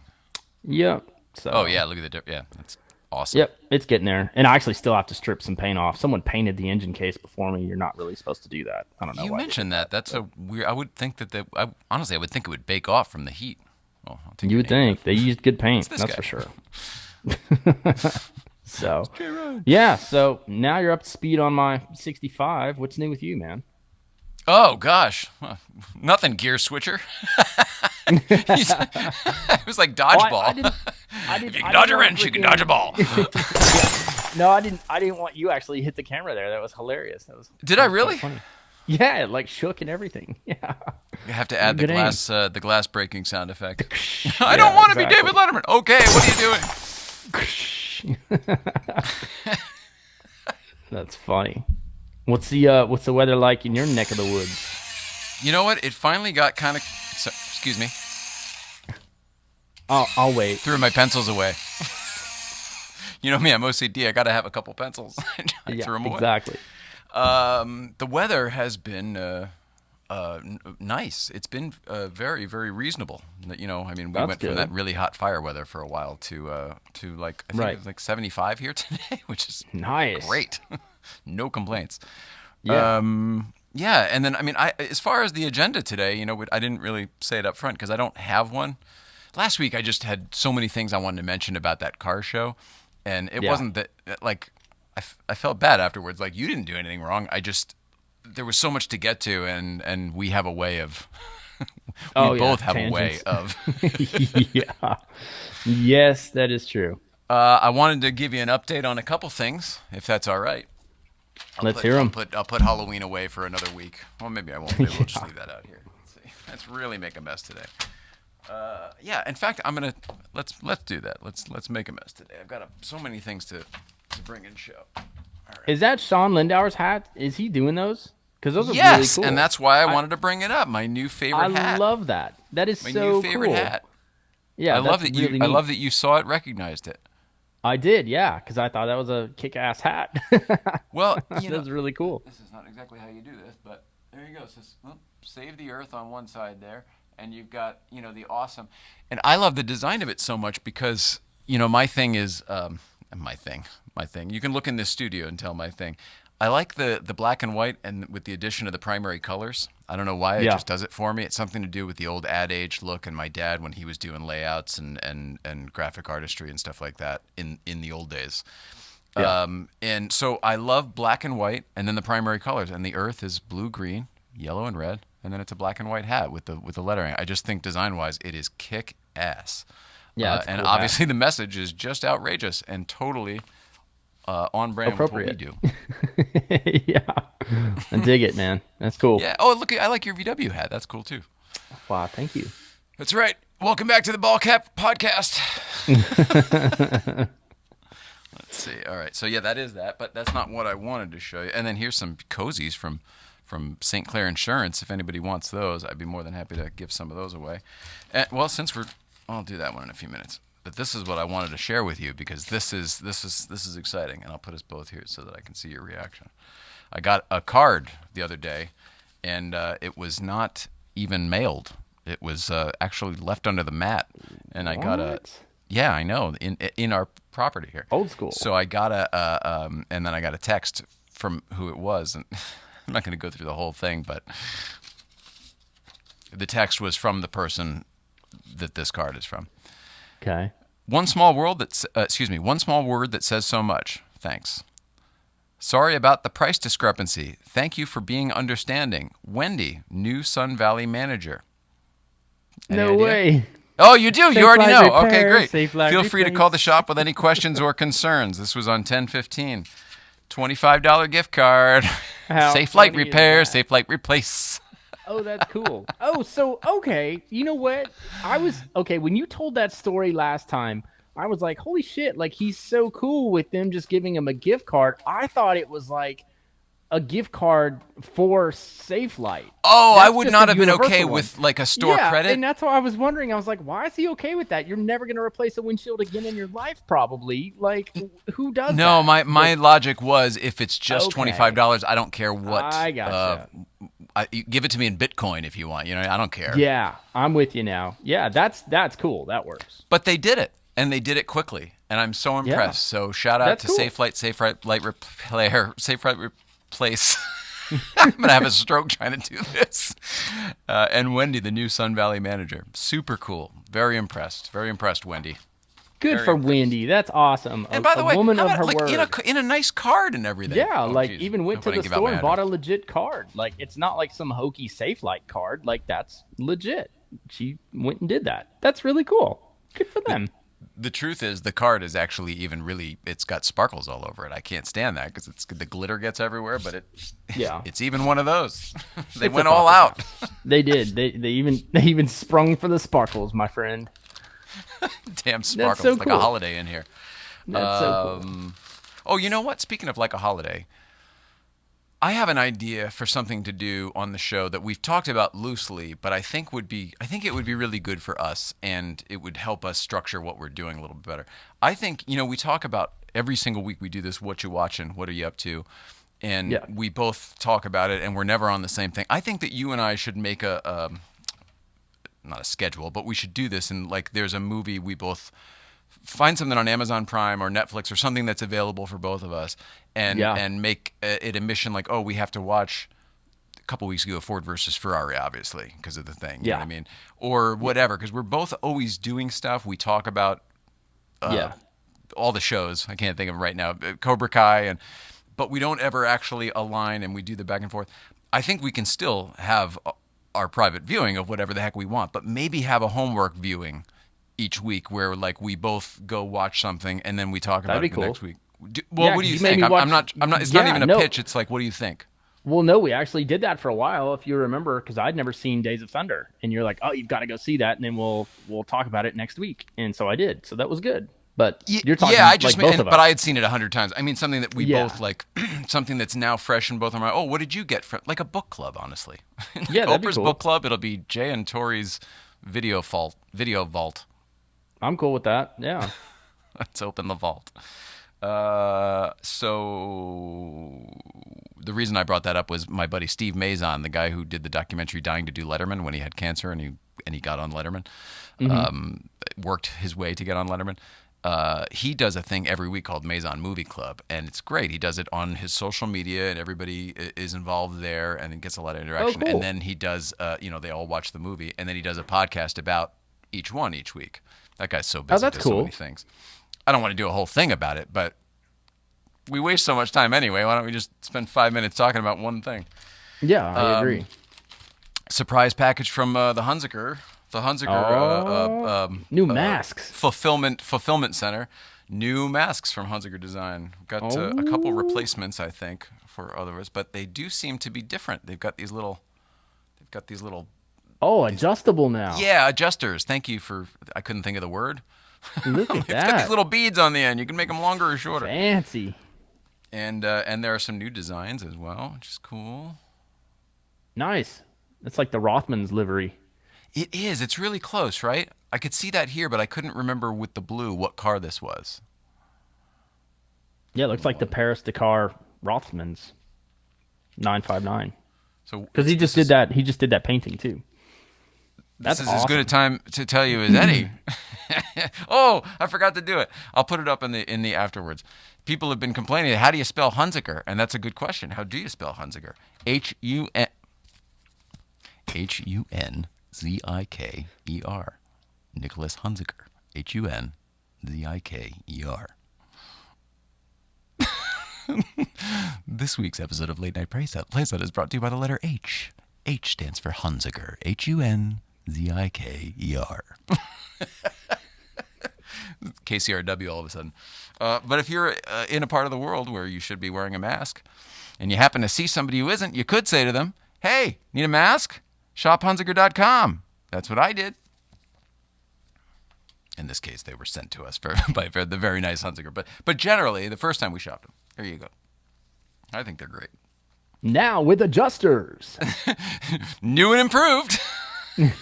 [SPEAKER 2] Yep.
[SPEAKER 1] Oh
[SPEAKER 2] So
[SPEAKER 1] yeah, look at the yeah, that's awesome.
[SPEAKER 2] yep, it's getting there, and I actually still have to strip some paint off. Someone painted the engine case before me. You're not really supposed to do that. I don't know
[SPEAKER 1] You
[SPEAKER 2] why they did
[SPEAKER 1] mentioned
[SPEAKER 2] that,
[SPEAKER 1] that. That's
[SPEAKER 2] but
[SPEAKER 1] a weird. I would think that honestly, I would think it would bake off from the heat. Oh, I'll take
[SPEAKER 2] you
[SPEAKER 1] your
[SPEAKER 2] would
[SPEAKER 1] name then.
[SPEAKER 2] think they used good
[SPEAKER 1] It's
[SPEAKER 2] paint.
[SPEAKER 1] this
[SPEAKER 2] That's
[SPEAKER 1] guy.
[SPEAKER 2] for sure. So
[SPEAKER 1] J Rod.
[SPEAKER 2] yeah, so now you're up to speed on my 65. What's new with you, man?
[SPEAKER 1] Oh gosh, nothing. Gear switcher. It was like
[SPEAKER 2] Oh,
[SPEAKER 1] dodgeball. If you can
[SPEAKER 2] I
[SPEAKER 1] dodge
[SPEAKER 2] didn't
[SPEAKER 1] a
[SPEAKER 2] want
[SPEAKER 1] wrench,
[SPEAKER 2] to
[SPEAKER 1] you can dodge a ball.
[SPEAKER 2] freaking. Yeah. No, I didn't want you actually hit the camera there. That was hilarious.
[SPEAKER 1] Did
[SPEAKER 2] That
[SPEAKER 1] I
[SPEAKER 2] was quite
[SPEAKER 1] really?
[SPEAKER 2] funny. Yeah, it like shook and everything. Yeah.
[SPEAKER 1] You have to
[SPEAKER 2] You had
[SPEAKER 1] add
[SPEAKER 2] good aim.
[SPEAKER 1] the glass breaking sound effect. I don't
[SPEAKER 2] Yeah,
[SPEAKER 1] want to be David
[SPEAKER 2] exactly.
[SPEAKER 1] Letterman. Okay, what are you doing?
[SPEAKER 2] That's funny. What's the weather like in your neck of the woods?
[SPEAKER 1] You know what? It finally got kind of. Excuse me.
[SPEAKER 2] I'll wait.
[SPEAKER 1] Threw my pencils away. You know me, I'm OCD. I got to have a couple pencils. I
[SPEAKER 2] Yeah,
[SPEAKER 1] threw them away.
[SPEAKER 2] exactly.
[SPEAKER 1] The weather has been nice. It's been very, very reasonable. You know, I mean, we
[SPEAKER 2] That's
[SPEAKER 1] went from that
[SPEAKER 2] good.
[SPEAKER 1] really hot fire weather for a while to like I think it
[SPEAKER 2] Right.
[SPEAKER 1] was like 75 here today, which is
[SPEAKER 2] Nice.
[SPEAKER 1] great. No complaints.
[SPEAKER 2] Yeah.
[SPEAKER 1] Yeah, and then I mean, as far as the agenda today, you know, I didn't really say it up front because I don't have one. Last week I just had so many things I wanted to mention about that car show, and it
[SPEAKER 2] Yeah.
[SPEAKER 1] wasn't that like I felt bad afterwards. Like you didn't do anything wrong. I just there was so much to get to, and we have a way of we
[SPEAKER 2] Oh yeah.
[SPEAKER 1] both have a way
[SPEAKER 2] Tangents.
[SPEAKER 1] of.
[SPEAKER 2] Yeah. Yes, that is true.
[SPEAKER 1] I wanted to give you an update on a couple things, if that's all right.
[SPEAKER 2] Let's hear them.
[SPEAKER 1] I'll put Halloween away for another week. Well, maybe I won't. Maybe we'll just
[SPEAKER 2] Yeah.
[SPEAKER 1] leave that out here. Let's see. Let's really make a mess today. Yeah. In fact, I'm gonna let's do that. Let's make a mess today. I've got so many things to bringing show. All right.
[SPEAKER 2] Is that Sean Lindauer's hat? Is he doing those? Because those are really
[SPEAKER 1] Yes,
[SPEAKER 2] cool.
[SPEAKER 1] and that's why I wanted to bring it up. My new favorite hat.
[SPEAKER 2] I love that. That is
[SPEAKER 1] My
[SPEAKER 2] so
[SPEAKER 1] new favorite
[SPEAKER 2] cool.
[SPEAKER 1] hat.
[SPEAKER 2] Yeah,
[SPEAKER 1] I love that
[SPEAKER 2] really
[SPEAKER 1] you.
[SPEAKER 2] neat.
[SPEAKER 1] I love that you saw it, recognized it.
[SPEAKER 2] I did, yeah, because I thought that was a kick-ass hat.
[SPEAKER 1] Well,
[SPEAKER 2] that was really cool.
[SPEAKER 1] This is not exactly how you do this, but there you go. It says, save the earth on one side there, and you've got, the awesome. And I love the design of it so much because, my thing is, my thing. You can look in this studio and tell my thing. I like the black and white and with the addition of the primary colors. I don't know why, it just does it for me. It's something to do with the old Ad Age look and my dad when he was doing layouts and graphic artistry and stuff like that in the old days.
[SPEAKER 2] Yeah.
[SPEAKER 1] And so I love black and white and then the primary colors. And the earth is blue, green, yellow, and red. And then it's a black and white hat with the lettering. I just think design-wise it is kick-ass.
[SPEAKER 2] Yeah,
[SPEAKER 1] and obviously the message is just outrageous and totally on brand with what we do.
[SPEAKER 2] Yeah. I dig it, man. That's cool.
[SPEAKER 1] Yeah. Oh, look, I like your VW hat. That's cool too.
[SPEAKER 2] Wow, thank you.
[SPEAKER 1] That's right. Welcome back to the Ball Cap Podcast. Let's see. All right. So yeah, that is that, but that's not what I wanted to show you. And then here's some cozies from St. Clair Insurance. If anybody wants those, I'd be more than happy to give some of those away. And, well, I'll do that one in a few minutes. But this is what I wanted to share with you because this is exciting, and I'll put us both here so that I can see your reaction. I got a card the other day, and it was not even mailed. It was actually left under the mat, and I got a. Yeah, I know, in our property here.
[SPEAKER 2] Old school.
[SPEAKER 1] So I got and then I got a text from who it was, and I'm not going to go through the whole thing, but the text was from the person that this card is from.
[SPEAKER 2] Okay.
[SPEAKER 1] One small word that says so much. Thanks. Sorry about the price discrepancy. Thank you for being understanding. Wendy, new Sun Valley manager. Any
[SPEAKER 2] no
[SPEAKER 1] idea?
[SPEAKER 2] Way.
[SPEAKER 1] Oh, you do? You already know. Okay, great.
[SPEAKER 2] Feel
[SPEAKER 1] free to call the shop with any questions or concerns. This was on 10/15. $25 gift card. Safelite repair, Safelite replace.
[SPEAKER 2] Oh, that's cool. Oh, so, okay. You know what? When you told that story last time, I was like, holy shit, like, he's so cool with them just giving him a gift card. I thought it was like a gift card for Safelite.
[SPEAKER 1] Oh, I would not have been okay with like a store credit.
[SPEAKER 2] And that's why I was wondering. I was like, why is he okay with that? You're never going to replace a windshield again in your life, probably. Like, who does that?
[SPEAKER 1] No, my logic was if it's just $25, I don't care what.
[SPEAKER 2] I gotcha.
[SPEAKER 1] Give it to me in Bitcoin if you want. I don't care.
[SPEAKER 2] Yeah, I'm with you now. Yeah, that's cool. That works.
[SPEAKER 1] But they did it, and they did it quickly, and I'm so impressed. Yeah. So shout out to cool. Safelite Repair, Safelite Replace. I'm gonna have a stroke trying to do this. And Wendy, the new Sun Valley manager, super cool. Very impressed, Wendy.
[SPEAKER 2] Good for Wendy. That's awesome.
[SPEAKER 1] And by the way,
[SPEAKER 2] woman of her
[SPEAKER 1] like
[SPEAKER 2] word.
[SPEAKER 1] In a nice card and everything.
[SPEAKER 2] Yeah, even went to the store and bought a legit card. Like, it's not like some hokey Safelite card. Like, that's legit. She went and did that. That's really cool. Good for them.
[SPEAKER 1] The truth is, the card is actually it's got sparkles all over it. I can't stand that because the glitter gets everywhere, but it's even one of those. They went all out.
[SPEAKER 2] They did. They even sprung for the sparkles, my friend.
[SPEAKER 1] Damn sparkles.
[SPEAKER 2] So
[SPEAKER 1] it's like
[SPEAKER 2] cool.
[SPEAKER 1] a holiday in here.
[SPEAKER 2] That's so cool.
[SPEAKER 1] Oh, you know what? Speaking of like a holiday, I have an idea for something to do on the show that we've talked about loosely, but I think it would be really good for us, and it would help us structure what we're doing a little bit better. I think, we talk about every single week we do this, what you watching, what are you up to? And we both talk about it, and we're never on the same thing. I think that you and I should make not a schedule, but we should do this. And like, there's a movie, we both find something on Amazon Prime or Netflix or something that's available for both of us, and make it a mission. Like, we have to watch a couple weeks ago Ford versus Ferrari, obviously, because of the thing. You know what I mean? Or whatever, because we're both always doing stuff. We talk about all the shows. I can't think of them right now. Cobra Kai, but we don't ever actually align, and we do the back and forth. I think we can still have our private viewing of whatever the heck we want, but maybe have a homework viewing each week where like we both go watch something and then we talk about it the next week. What do you think? I'm not. It's not even a pitch. It's like, what do you think?
[SPEAKER 2] Well, no, we actually did that for a while, if you remember, because I'd never seen Days of Thunder, and you're like, oh, you've got to go see that, and then we'll talk about it next week, and so I did. So that was good. But you're talking both of us.
[SPEAKER 1] But I had seen it 100 times. I mean, something that we both like, something that's now fresh in both of our. Oh, what did you get from like a book club? Honestly,
[SPEAKER 2] yeah, that'd
[SPEAKER 1] Oprah's
[SPEAKER 2] be cool.
[SPEAKER 1] book club. It'll be Jay and Tori's video vault.
[SPEAKER 2] I'm cool with that. Yeah,
[SPEAKER 1] let's open the vault. So the reason I brought that up was my buddy Steve Mazon, the guy who did the documentary "Dying to Do Letterman" when he had cancer and he got on Letterman. Worked his way to get on Letterman. He does a thing every week called Mazon Movie Club, and it's great. He does it on his social media, and everybody is involved there, and it gets a lot of interaction.
[SPEAKER 2] Oh, cool.
[SPEAKER 1] And then he does, they all watch the movie, and then he does a podcast about each one each week. That guy's so busy.
[SPEAKER 2] Oh, that's cool.
[SPEAKER 1] So many things. I don't want to do a whole thing about it, but we waste so much time anyway. Why don't we just spend 5 minutes talking about one thing?
[SPEAKER 2] Yeah, I agree.
[SPEAKER 1] Surprise package from the Hunziker. The Hunziker
[SPEAKER 2] new masks.
[SPEAKER 1] Fulfillment Center. New masks from Hunziker Design. Got a couple replacements, I think, for others, but they do seem to be different. They've got these little.
[SPEAKER 2] Adjustable now.
[SPEAKER 1] Yeah, adjusters. Thank you for. I couldn't think of the word.
[SPEAKER 2] Look at
[SPEAKER 1] It's
[SPEAKER 2] that.
[SPEAKER 1] got these little beads on the end. You can make them longer or shorter.
[SPEAKER 2] Fancy.
[SPEAKER 1] And there are some new designs as well, which is cool.
[SPEAKER 2] Nice. It's like the Rothman's livery.
[SPEAKER 1] It is. It's really close, right? I could see that here, but I couldn't remember with the blue what car this was.
[SPEAKER 2] Yeah, it looks like the Paris-Dakar Rothmans 959.
[SPEAKER 1] So
[SPEAKER 2] because he just did that. He just did that painting too.
[SPEAKER 1] This is awesome. As good a time to tell you as any. Oh, I forgot to do it. I'll put it up in the afterwards. People have been complaining. How do you spell Hunziker? And that's a good question. How do you spell Hunziker? Hunziker. Nicholas Hunziker. Hunziker. This week's episode of Late Night Playset is brought to you by the letter H. H stands for Hunziker. Hunziker. KCRW all of a sudden. But if you're in a part of the world where you should be wearing a mask and you happen to see somebody who isn't, you could say to them, hey, need a mask? ShopHunziker.com. That's what I did. In this case, they were sent to us by the very nice Hunziker. But generally, the first time we shopped them, there you go. I think they're great.
[SPEAKER 2] Now with adjusters.
[SPEAKER 1] New and improved.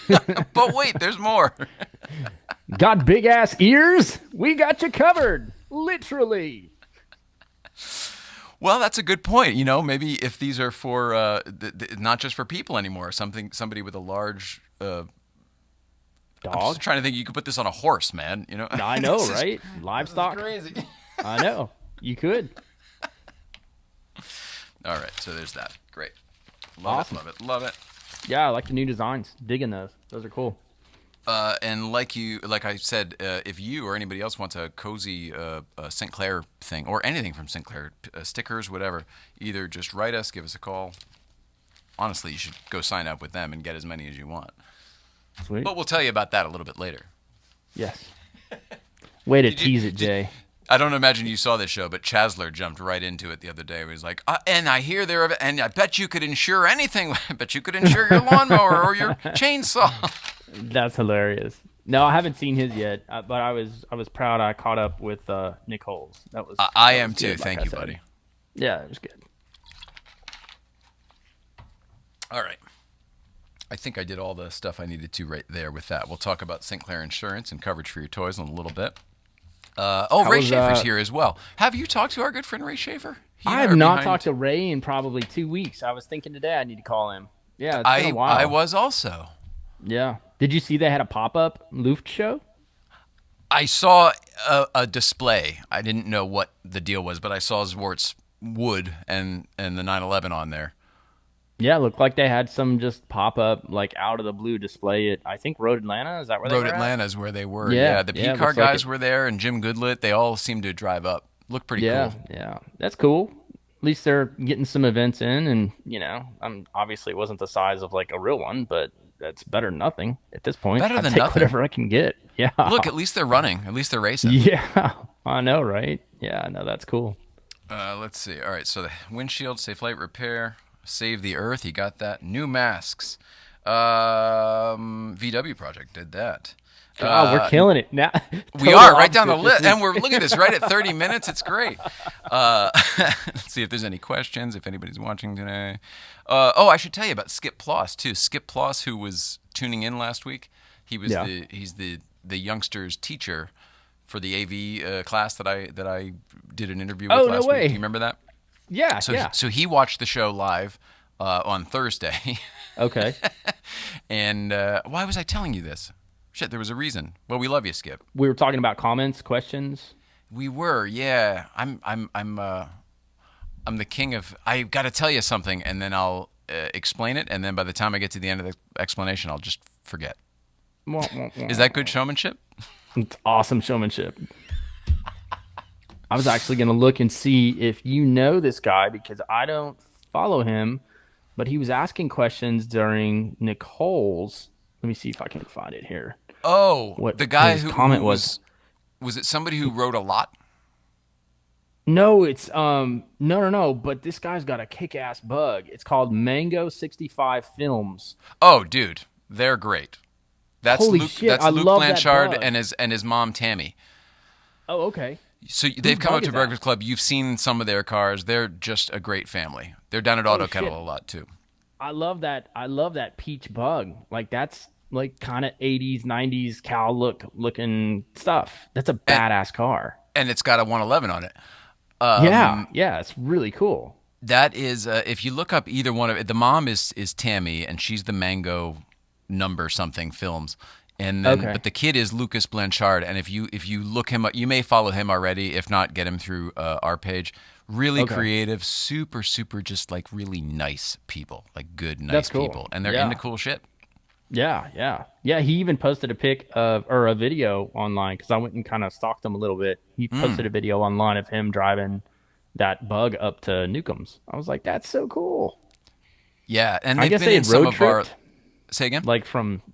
[SPEAKER 1] But wait, there's more.
[SPEAKER 2] Got big ass ears? We got you covered. Literally.
[SPEAKER 1] Well, that's a good point. You know, maybe if these are for not just for people anymore, somebody with a large dog. I'm just trying to think. You could put this on a horse, man. You know,
[SPEAKER 2] I know, right? Livestock.
[SPEAKER 1] This is crazy.
[SPEAKER 2] I know. You could.
[SPEAKER 1] All right, so there's that. Great.
[SPEAKER 2] Awesome.
[SPEAKER 1] Love it.
[SPEAKER 2] Yeah, I like the new designs. Digging those. Those are cool.
[SPEAKER 1] And like I said, if you or anybody else wants a cozy St. Clair thing or anything from St. Clair, stickers, whatever, either just write us, give us a call. Honestly, you should go sign up with them and get as many as you want.
[SPEAKER 2] Sweet.
[SPEAKER 1] But we'll tell you about that a little bit later.
[SPEAKER 2] Yes. Way to tease it, Jay.
[SPEAKER 1] I don't imagine you saw this show, but Chasler jumped right into it the other day. He was like, and I hear and I bet you could insure anything. I bet you could insure your lawnmower or your chainsaw.
[SPEAKER 2] That's hilarious. No, I haven't seen his yet, but I was proud I caught up with Nick Holes. That was
[SPEAKER 1] I am
[SPEAKER 2] good,
[SPEAKER 1] too.
[SPEAKER 2] like
[SPEAKER 1] Thank you, buddy.
[SPEAKER 2] Yeah, it was good.
[SPEAKER 1] All right. I think I did all the stuff I needed to right there with that. We'll talk about St. Clair Insurance and coverage for your toys in a little bit. Ray Schaefer's here as well. Have you talked to our good friend Ray Schaefer?
[SPEAKER 2] I have not talked to Ray in probably 2 weeks. I was thinking today I need to call him. Yeah, it's been a while.
[SPEAKER 1] I was also.
[SPEAKER 2] Yeah. Did you see they had a pop-up Luft show?
[SPEAKER 1] I saw a display. I didn't know what the deal was, but I saw Zwart's wood and the 911 on there.
[SPEAKER 2] Yeah, it looked like they had some just pop-up, like, out-of-the-blue display at, I think, Road Atlanta. Is that where they were
[SPEAKER 1] Road
[SPEAKER 2] at?
[SPEAKER 1] Atlanta is where they were. Yeah, the P-Car guys were there, and Jim Goodlett. They all seemed to drive up. Looked pretty cool.
[SPEAKER 2] Yeah, that's cool. At least they're getting some events in, and, obviously it wasn't the size of, like, a real one, but that's better than nothing at this point.
[SPEAKER 1] Better than
[SPEAKER 2] I'll take
[SPEAKER 1] nothing.
[SPEAKER 2] whatever I can get. Yeah.
[SPEAKER 1] Look, at least they're running. At least they're racing.
[SPEAKER 2] Yeah, I know, right? Yeah, no, that's cool.
[SPEAKER 1] Let's see. All right, so the windshield, Safelite repair, Save the Earth. He got that. New masks. VW Project did that.
[SPEAKER 2] God, we're killing it now.
[SPEAKER 1] We are right down the list, and we're looking at this right at 30 minutes. It's great. Let's see if there's any questions. If anybody's watching today. I should tell you about Skip Ploss too. Skip Ploss, who was tuning in last week, he's the youngsters teacher for the AV class that I did an interview with last week. Do you remember that?
[SPEAKER 2] Yeah.
[SPEAKER 1] So he watched the show live on Thursday.
[SPEAKER 2] Okay.
[SPEAKER 1] And why was I telling you this? Shit, there was a reason. Well, we love you, Skip.
[SPEAKER 2] We were talking about comments, questions.
[SPEAKER 1] We were, yeah. I'm the king of. I got to tell you something, and then I'll explain it, and then by the time I get to the end of the explanation, I'll just forget. Is that good showmanship?
[SPEAKER 2] It's awesome showmanship. I was actually going to look and see if you know this guy because I don't follow him, but he was asking questions during Nicole's. Let me see if I can find it here.
[SPEAKER 1] Oh,
[SPEAKER 2] what
[SPEAKER 1] the guy
[SPEAKER 2] his comment was
[SPEAKER 1] it somebody who wrote a lot?
[SPEAKER 2] No, it's no. But this guy's got a kick-ass bug. It's called Mango 65 Films.
[SPEAKER 1] Oh, dude, they're great. That's
[SPEAKER 2] Holy
[SPEAKER 1] Luke.
[SPEAKER 2] shit,
[SPEAKER 1] That's
[SPEAKER 2] I
[SPEAKER 1] Luke
[SPEAKER 2] love
[SPEAKER 1] Blanchard
[SPEAKER 2] that bug.
[SPEAKER 1] and his mom Tammy.
[SPEAKER 2] Oh, okay.
[SPEAKER 1] So they've come
[SPEAKER 2] bug
[SPEAKER 1] up to
[SPEAKER 2] is
[SPEAKER 1] Breakfast
[SPEAKER 2] that?
[SPEAKER 1] Club. You've seen some of their cars. They're just a great family. They're down at Auto Kennel a lot too.
[SPEAKER 2] I love that peach bug. Like that's like kind of 80s, 90s cow looking stuff. That's a badass car.
[SPEAKER 1] And it's got a 111 on it.
[SPEAKER 2] Yeah, it's really cool.
[SPEAKER 1] That is, if you look up either one of it, the mom is Tammy, and she's the Mango number something films, and then but the kid is Lucas Blanchard. And if you look him up, you may follow him already. If not, get him through our page. Really creative, super just like really nice people, like good nice people, and they're into cool shit.
[SPEAKER 2] Yeah. He even posted a pic or a video online because I went and kind of stalked him a little bit. He posted a video online of him driving that bug up to Newcomb's. I was like, that's so cool.
[SPEAKER 1] Yeah, and
[SPEAKER 2] I guess they had road tripped.
[SPEAKER 1] Say again?
[SPEAKER 2] Like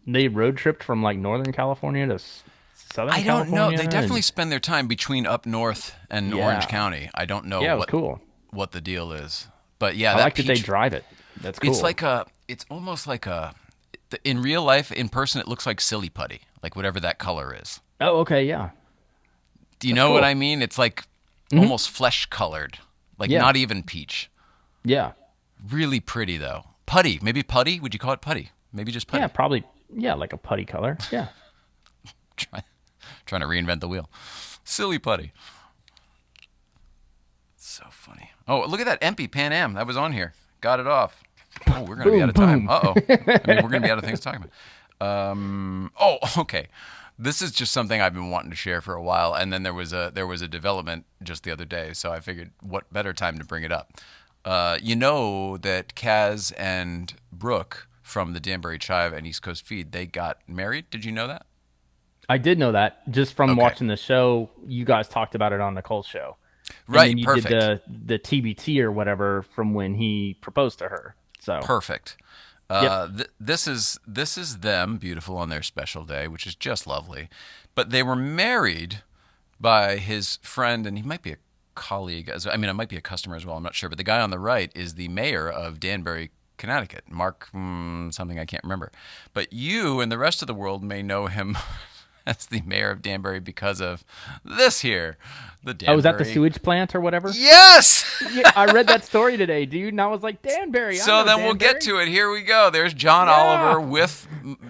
[SPEAKER 2] they road tripped from like Northern California to Southern California?
[SPEAKER 1] I don't know. They definitely spend their time between up north and Orange County. I don't know what the deal is. But yeah,
[SPEAKER 2] I like that they drive it. That's cool.
[SPEAKER 1] It's almost like in real life, in person, it looks like silly putty, like whatever that color is.
[SPEAKER 2] Oh, okay, yeah.
[SPEAKER 1] Do you know what I mean? It's like almost flesh colored, like not even peach.
[SPEAKER 2] Yeah.
[SPEAKER 1] Really pretty though. Putty, maybe putty? Would you call it putty? Maybe just putty.
[SPEAKER 2] Yeah, probably. Yeah, like a putty color. Yeah.
[SPEAKER 1] Trying to reinvent the wheel. Silly putty. So funny. Oh, look at that empty Pan Am that was on here. Got it off. Oh, we're going to be out of time. Uh-oh. We're going to be out of things to talk about. Okay. This is just something I've been wanting to share for a while, and then there was a development just the other day, so I figured what better time to bring it up. You know that Kaz and Brooke from the Danbury Chive and East Coast Feed, they got married? Did you know that?
[SPEAKER 2] I did know that just from watching the show. You guys talked about it on Nicole's show.
[SPEAKER 1] Right,
[SPEAKER 2] and then you
[SPEAKER 1] perfect.
[SPEAKER 2] did the TBT or whatever from when he proposed to her. So
[SPEAKER 1] perfect. This is them, beautiful on their special day, which is just lovely. But they were married by his friend, and he might be a colleague. It might be a customer as well. I'm not sure. But the guy on the right is the mayor of Danbury, Connecticut, Mark something I can't remember. But you and the rest of the world may know him as the mayor of Danbury because of this here, the Danbury.
[SPEAKER 2] Oh, is that the sewage plant or whatever?
[SPEAKER 1] Yes!
[SPEAKER 2] Yeah, I read that story today, dude, and I was like, Danbury.
[SPEAKER 1] So then we'll get to it. Here we go. There's John Oliver with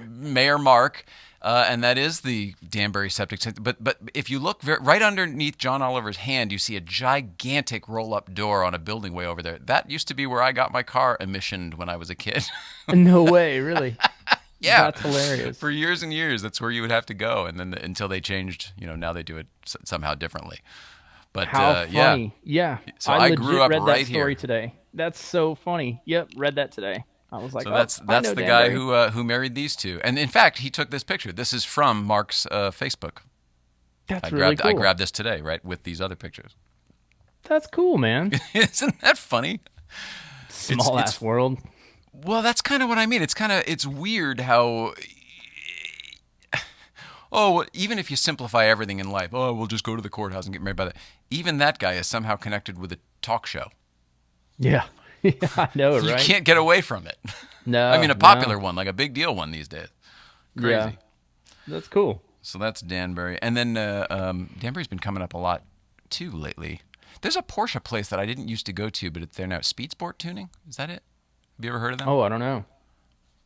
[SPEAKER 1] Mayor Mark, and that is the Danbury septic tank. But if you look right underneath John Oliver's hand, you see a gigantic roll-up door on a building way over there. That used to be where I got my car emissioned when I was a kid.
[SPEAKER 2] No way, really?
[SPEAKER 1] Yeah,
[SPEAKER 2] that's hilarious.
[SPEAKER 1] For years and years, that's where you would have to go, and then until they changed, now they do it somehow differently. But
[SPEAKER 2] how funny! Yeah.
[SPEAKER 1] So I grew up
[SPEAKER 2] read
[SPEAKER 1] right
[SPEAKER 2] that story
[SPEAKER 1] here
[SPEAKER 2] today. That's so funny. Yep, read that today. I was like,
[SPEAKER 1] so that's the guy who married these two, and in fact, he took this picture. This is from Mark's Facebook.
[SPEAKER 2] That's really cool.
[SPEAKER 1] I grabbed this today, right, with these other pictures.
[SPEAKER 2] That's cool, man.
[SPEAKER 1] Isn't that funny?
[SPEAKER 2] Small ass world.
[SPEAKER 1] Well, that's kind of what I mean. It's weird how, even if you simplify everything in life, we'll just go to the courthouse and get married by that. Even that guy is somehow connected with a talk show.
[SPEAKER 2] Yeah, I know, right?
[SPEAKER 1] You can't get away from it.
[SPEAKER 2] No.
[SPEAKER 1] I mean, a popular one, like a big deal one these days. Crazy.
[SPEAKER 2] Yeah. That's cool.
[SPEAKER 1] So that's Danbury. And then Danbury's been coming up a lot, too, lately. There's a Porsche place that I didn't used to go to, but they're now Speed Sport Tuning. Is that it? Have you ever heard of them?
[SPEAKER 2] Oh, I don't know.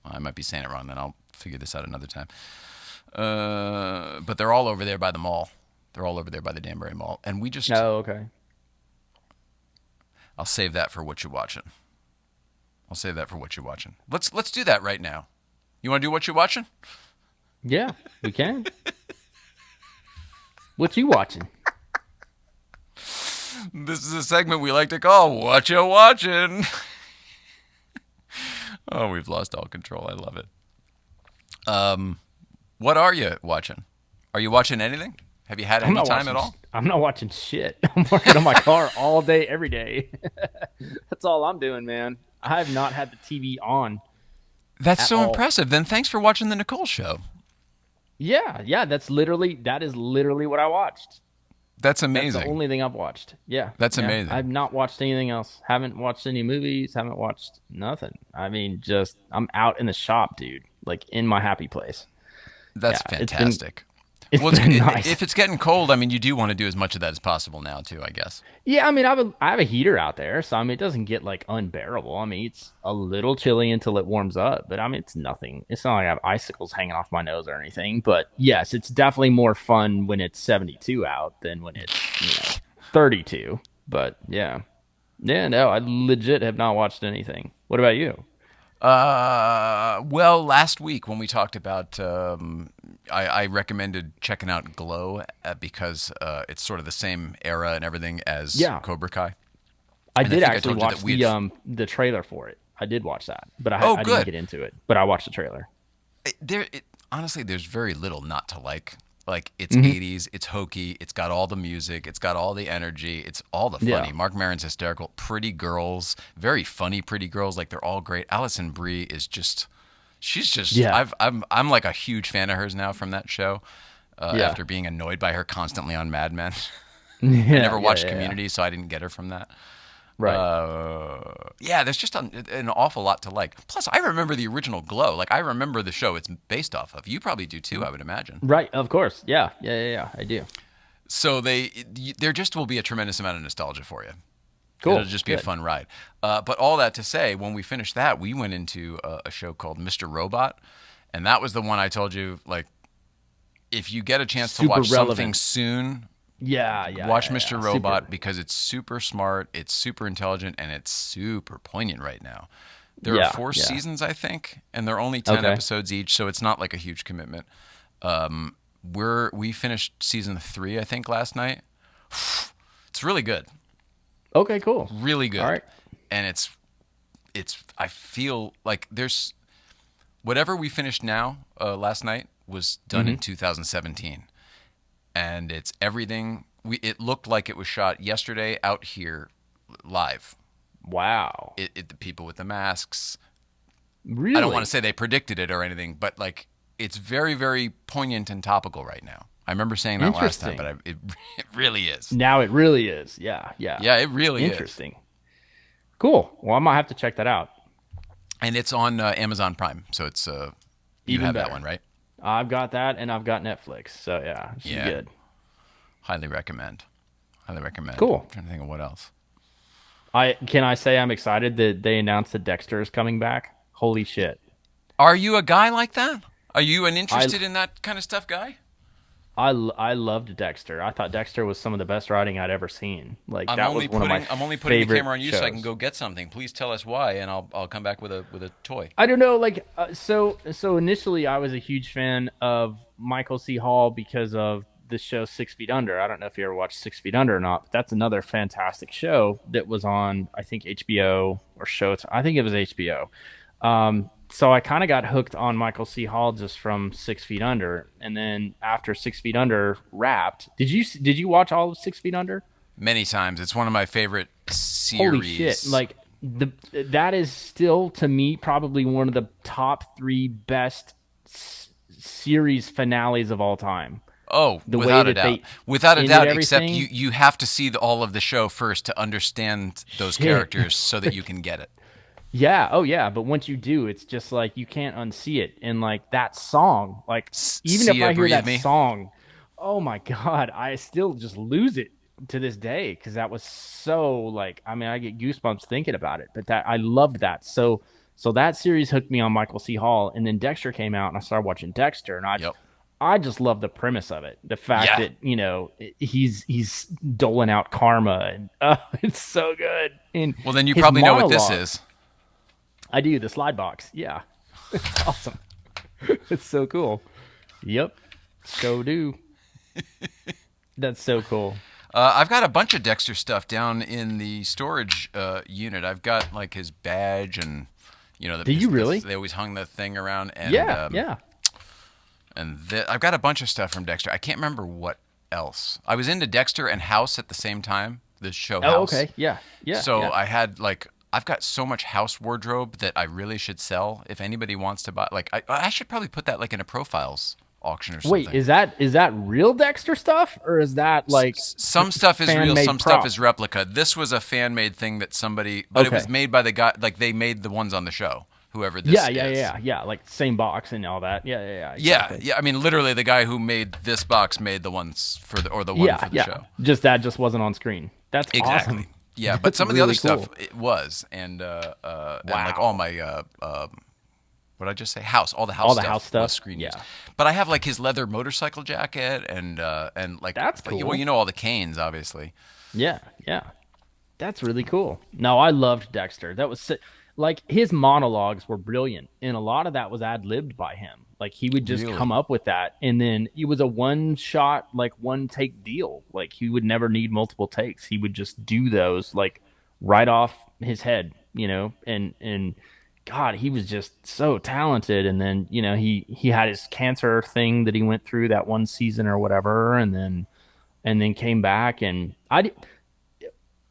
[SPEAKER 1] Well, I might be saying it wrong, then I'll figure this out another time. But they're all over there by the mall. They're all over there by the Danbury Mall. And we just...
[SPEAKER 2] Oh, okay.
[SPEAKER 1] I'll save that for what you're watching. Let's do that right now. You want to do what you're watching?
[SPEAKER 2] Yeah, we can. What you watching?
[SPEAKER 1] This is a segment we like to call What You Watching. Oh, we've lost all control. I love it. What are you watching? Are you watching anything? Have you had any time at all?
[SPEAKER 2] I'm not watching shit. I'm working on my car all day, every day. That's all I'm doing, man. I have not had the TV on.
[SPEAKER 1] That's so impressive. Then thanks for watching the Nicole show.
[SPEAKER 2] Yeah. That is literally what I watched.
[SPEAKER 1] That's amazing.
[SPEAKER 2] That's the only thing I've watched. Yeah.
[SPEAKER 1] That's amazing.
[SPEAKER 2] I've not watched anything else. Haven't watched any movies. Haven't watched nothing. I mean, I'm out in the shop, dude. Like in my happy place.
[SPEAKER 1] That's fantastic.
[SPEAKER 2] It's been nice.
[SPEAKER 1] If it's getting cold, I mean, you do want to do as much of that as possible now, too, I guess.
[SPEAKER 2] Yeah, I mean, I have a heater out there, so I mean, it doesn't get like unbearable. I mean, it's a little chilly until it warms up, but I mean, it's nothing. It's not like I have icicles hanging off my nose or anything. But yes, it's definitely more fun when it's 72 out than when it's 32. But no, I legit have not watched anything. What about you?
[SPEAKER 1] Well, last week when we talked about, I recommended checking out Glow because it's sort of the same era and everything as Cobra Kai.
[SPEAKER 2] I did actually watch the trailer for it. I did watch that, but I didn't get into it. But I watched the trailer.
[SPEAKER 1] Honestly, there's very little not to like. Like, it's 80s, it's hokey, it's got all the music, it's got all the energy, it's all the funny.
[SPEAKER 2] Yeah.
[SPEAKER 1] Mark Maron's hysterical. Pretty girls, very funny pretty girls. Like, they're all great. Alison Brie is just, she's just, I'm like a huge fan of hers now from that show after being annoyed by her constantly on Mad Men. I never watched Community, so I didn't get her from that.
[SPEAKER 2] Right.
[SPEAKER 1] There's just an awful lot to like. Plus, I remember the original Glow. Like, I remember the show it's based off of. You probably do too, I would imagine.
[SPEAKER 2] Right, of course. Yeah, I do.
[SPEAKER 1] So there just will be a tremendous amount of nostalgia for you.
[SPEAKER 2] Cool.
[SPEAKER 1] It'll just be a fun ride. But all that to say, when we finished that, we went into a show called Mr. Robot. And that was the one I told you, like, if you get a chance to watch something soon... Watch Mr. Robot because it's super smart, it's super intelligent, and it's super poignant right now. There are 4 seasons, I think, and they're only 10 episodes each, so it's not like a huge commitment. We finished season 3, I think, last night. It's really good.
[SPEAKER 2] Okay, cool.
[SPEAKER 1] Really good.
[SPEAKER 2] All right.
[SPEAKER 1] And it's I feel like there's whatever we finished now last night was done in 2017. And it's everything. It looked like it was shot yesterday out here live.
[SPEAKER 2] Wow.
[SPEAKER 1] The people with the masks.
[SPEAKER 2] Really?
[SPEAKER 1] I don't want to say they predicted it or anything, but like it's very, very poignant and topical right now. I remember saying that last time, but it really is.
[SPEAKER 2] Now it really is. Yeah.
[SPEAKER 1] Yeah, it really is.
[SPEAKER 2] Interesting. Cool. Well, I might have to check that out.
[SPEAKER 1] And it's on Amazon Prime, so it's you
[SPEAKER 2] even
[SPEAKER 1] have
[SPEAKER 2] better.
[SPEAKER 1] that one, right?
[SPEAKER 2] I've got that, and I've got Netflix. So, it's good.
[SPEAKER 1] Highly recommend.
[SPEAKER 2] Cool.
[SPEAKER 1] I'm trying to think of what else.
[SPEAKER 2] Can I say I'm excited that they announced that Dexter is coming back? Holy shit.
[SPEAKER 1] Are you a guy like that? Are you an interested in that kind of stuff guy?
[SPEAKER 2] I loved Dexter. I thought Dexter was some of the best writing I'd ever seen. Like I'm only putting
[SPEAKER 1] the camera on you so I can go get something. Please tell us why, and I'll come back with a toy.
[SPEAKER 2] I don't know. Like so initially, I was a huge fan of Michael C. Hall because of the show 6 Feet Under. I don't know if you ever watched 6 Feet Under or not, but that's another fantastic show that was on I think HBO or Showtime. I think it was HBO. So I kind of got hooked on Michael C. Hall just from 6 Feet Under, and then after 6 Feet Under wrapped, did you watch all of 6 Feet Under?
[SPEAKER 1] Many times. It's one of my favorite series.
[SPEAKER 2] Holy shit! Like that is still to me probably one of the top 3 best series finales of all time.
[SPEAKER 1] Oh, without a doubt. Without a doubt, except you have to see all of the show first to understand those characters so that you can get it.
[SPEAKER 2] Yeah, oh yeah, but once you do, it's just like you can't unsee it. And like that song, like even if
[SPEAKER 1] Sia,
[SPEAKER 2] I hear
[SPEAKER 1] breathe
[SPEAKER 2] that
[SPEAKER 1] me.
[SPEAKER 2] song, oh my God, I still just lose it to this day because that was so like I mean, I get goosebumps thinking about it. But that I loved that. So that series hooked me on Michael C. Hall, and then Dexter came out and I started watching Dexter, and
[SPEAKER 1] Yep.
[SPEAKER 2] I just love the premise of it. The fact
[SPEAKER 1] Yeah.
[SPEAKER 2] that, he's doling out karma and it's so good. And
[SPEAKER 1] Well, then you
[SPEAKER 2] his
[SPEAKER 1] probably know what this
[SPEAKER 2] monologue,
[SPEAKER 1] is.
[SPEAKER 2] I do the slide box. Yeah. It's awesome. It's so cool. Yep. So do. That's so cool.
[SPEAKER 1] I've got a bunch of Dexter stuff down in the storage unit. I've got like his badge and
[SPEAKER 2] Do you really?
[SPEAKER 1] they always hung the thing around
[SPEAKER 2] Yeah, yeah.
[SPEAKER 1] I've got a bunch of stuff from Dexter. I can't remember what else. I was into Dexter and House at the same time. The show
[SPEAKER 2] Oh,
[SPEAKER 1] House.
[SPEAKER 2] okay. Yeah. Yeah.
[SPEAKER 1] So
[SPEAKER 2] Yeah.
[SPEAKER 1] I had like I've got so much House wardrobe that I really should sell. If anybody wants to buy, like I should probably put that like in a profiles auction or
[SPEAKER 2] Wait,
[SPEAKER 1] something.
[SPEAKER 2] is that real Dexter stuff or is that like
[SPEAKER 1] Some stuff is
[SPEAKER 2] fan
[SPEAKER 1] real,
[SPEAKER 2] made
[SPEAKER 1] some stuff
[SPEAKER 2] prop?
[SPEAKER 1] is replica. This was a fan made thing that somebody, but it was
[SPEAKER 2] Okay.
[SPEAKER 1] made by the guy. Like they made the ones on the show. Whoever
[SPEAKER 2] Yeah,
[SPEAKER 1] this
[SPEAKER 2] yeah,
[SPEAKER 1] is.
[SPEAKER 2] yeah, yeah. Like same box and all that. Yeah, yeah, yeah.
[SPEAKER 1] Yeah,
[SPEAKER 2] Exactly.
[SPEAKER 1] yeah. I mean, literally, the guy who made this box made the ones for the one
[SPEAKER 2] Yeah,
[SPEAKER 1] for the
[SPEAKER 2] yeah.
[SPEAKER 1] show.
[SPEAKER 2] Just that just wasn't on screen. That's
[SPEAKER 1] Exactly.
[SPEAKER 2] awesome.
[SPEAKER 1] Yeah, but
[SPEAKER 2] That's
[SPEAKER 1] some of the other
[SPEAKER 2] really
[SPEAKER 1] stuff
[SPEAKER 2] cool.
[SPEAKER 1] it was, and like all
[SPEAKER 2] Wow.
[SPEAKER 1] my what did I just say? House. All the house
[SPEAKER 2] All the house
[SPEAKER 1] stuff was
[SPEAKER 2] stuff.
[SPEAKER 1] screen used.
[SPEAKER 2] Yeah.
[SPEAKER 1] But I have like his leather motorcycle jacket and like
[SPEAKER 2] That's
[SPEAKER 1] well,
[SPEAKER 2] cool.
[SPEAKER 1] all the canes, obviously.
[SPEAKER 2] Yeah, yeah. That's really cool. No, I loved Dexter. That was like his monologues were brilliant, and a lot of that was ad libbed by him. Like he would just
[SPEAKER 1] Really.
[SPEAKER 2] come up with that, and then it was a one shot, like one take deal. Like he would never need multiple takes. He would just do those like right off his head, and God, he was just so talented. And then he had his cancer thing that he went through that one season or whatever, and then came back, and I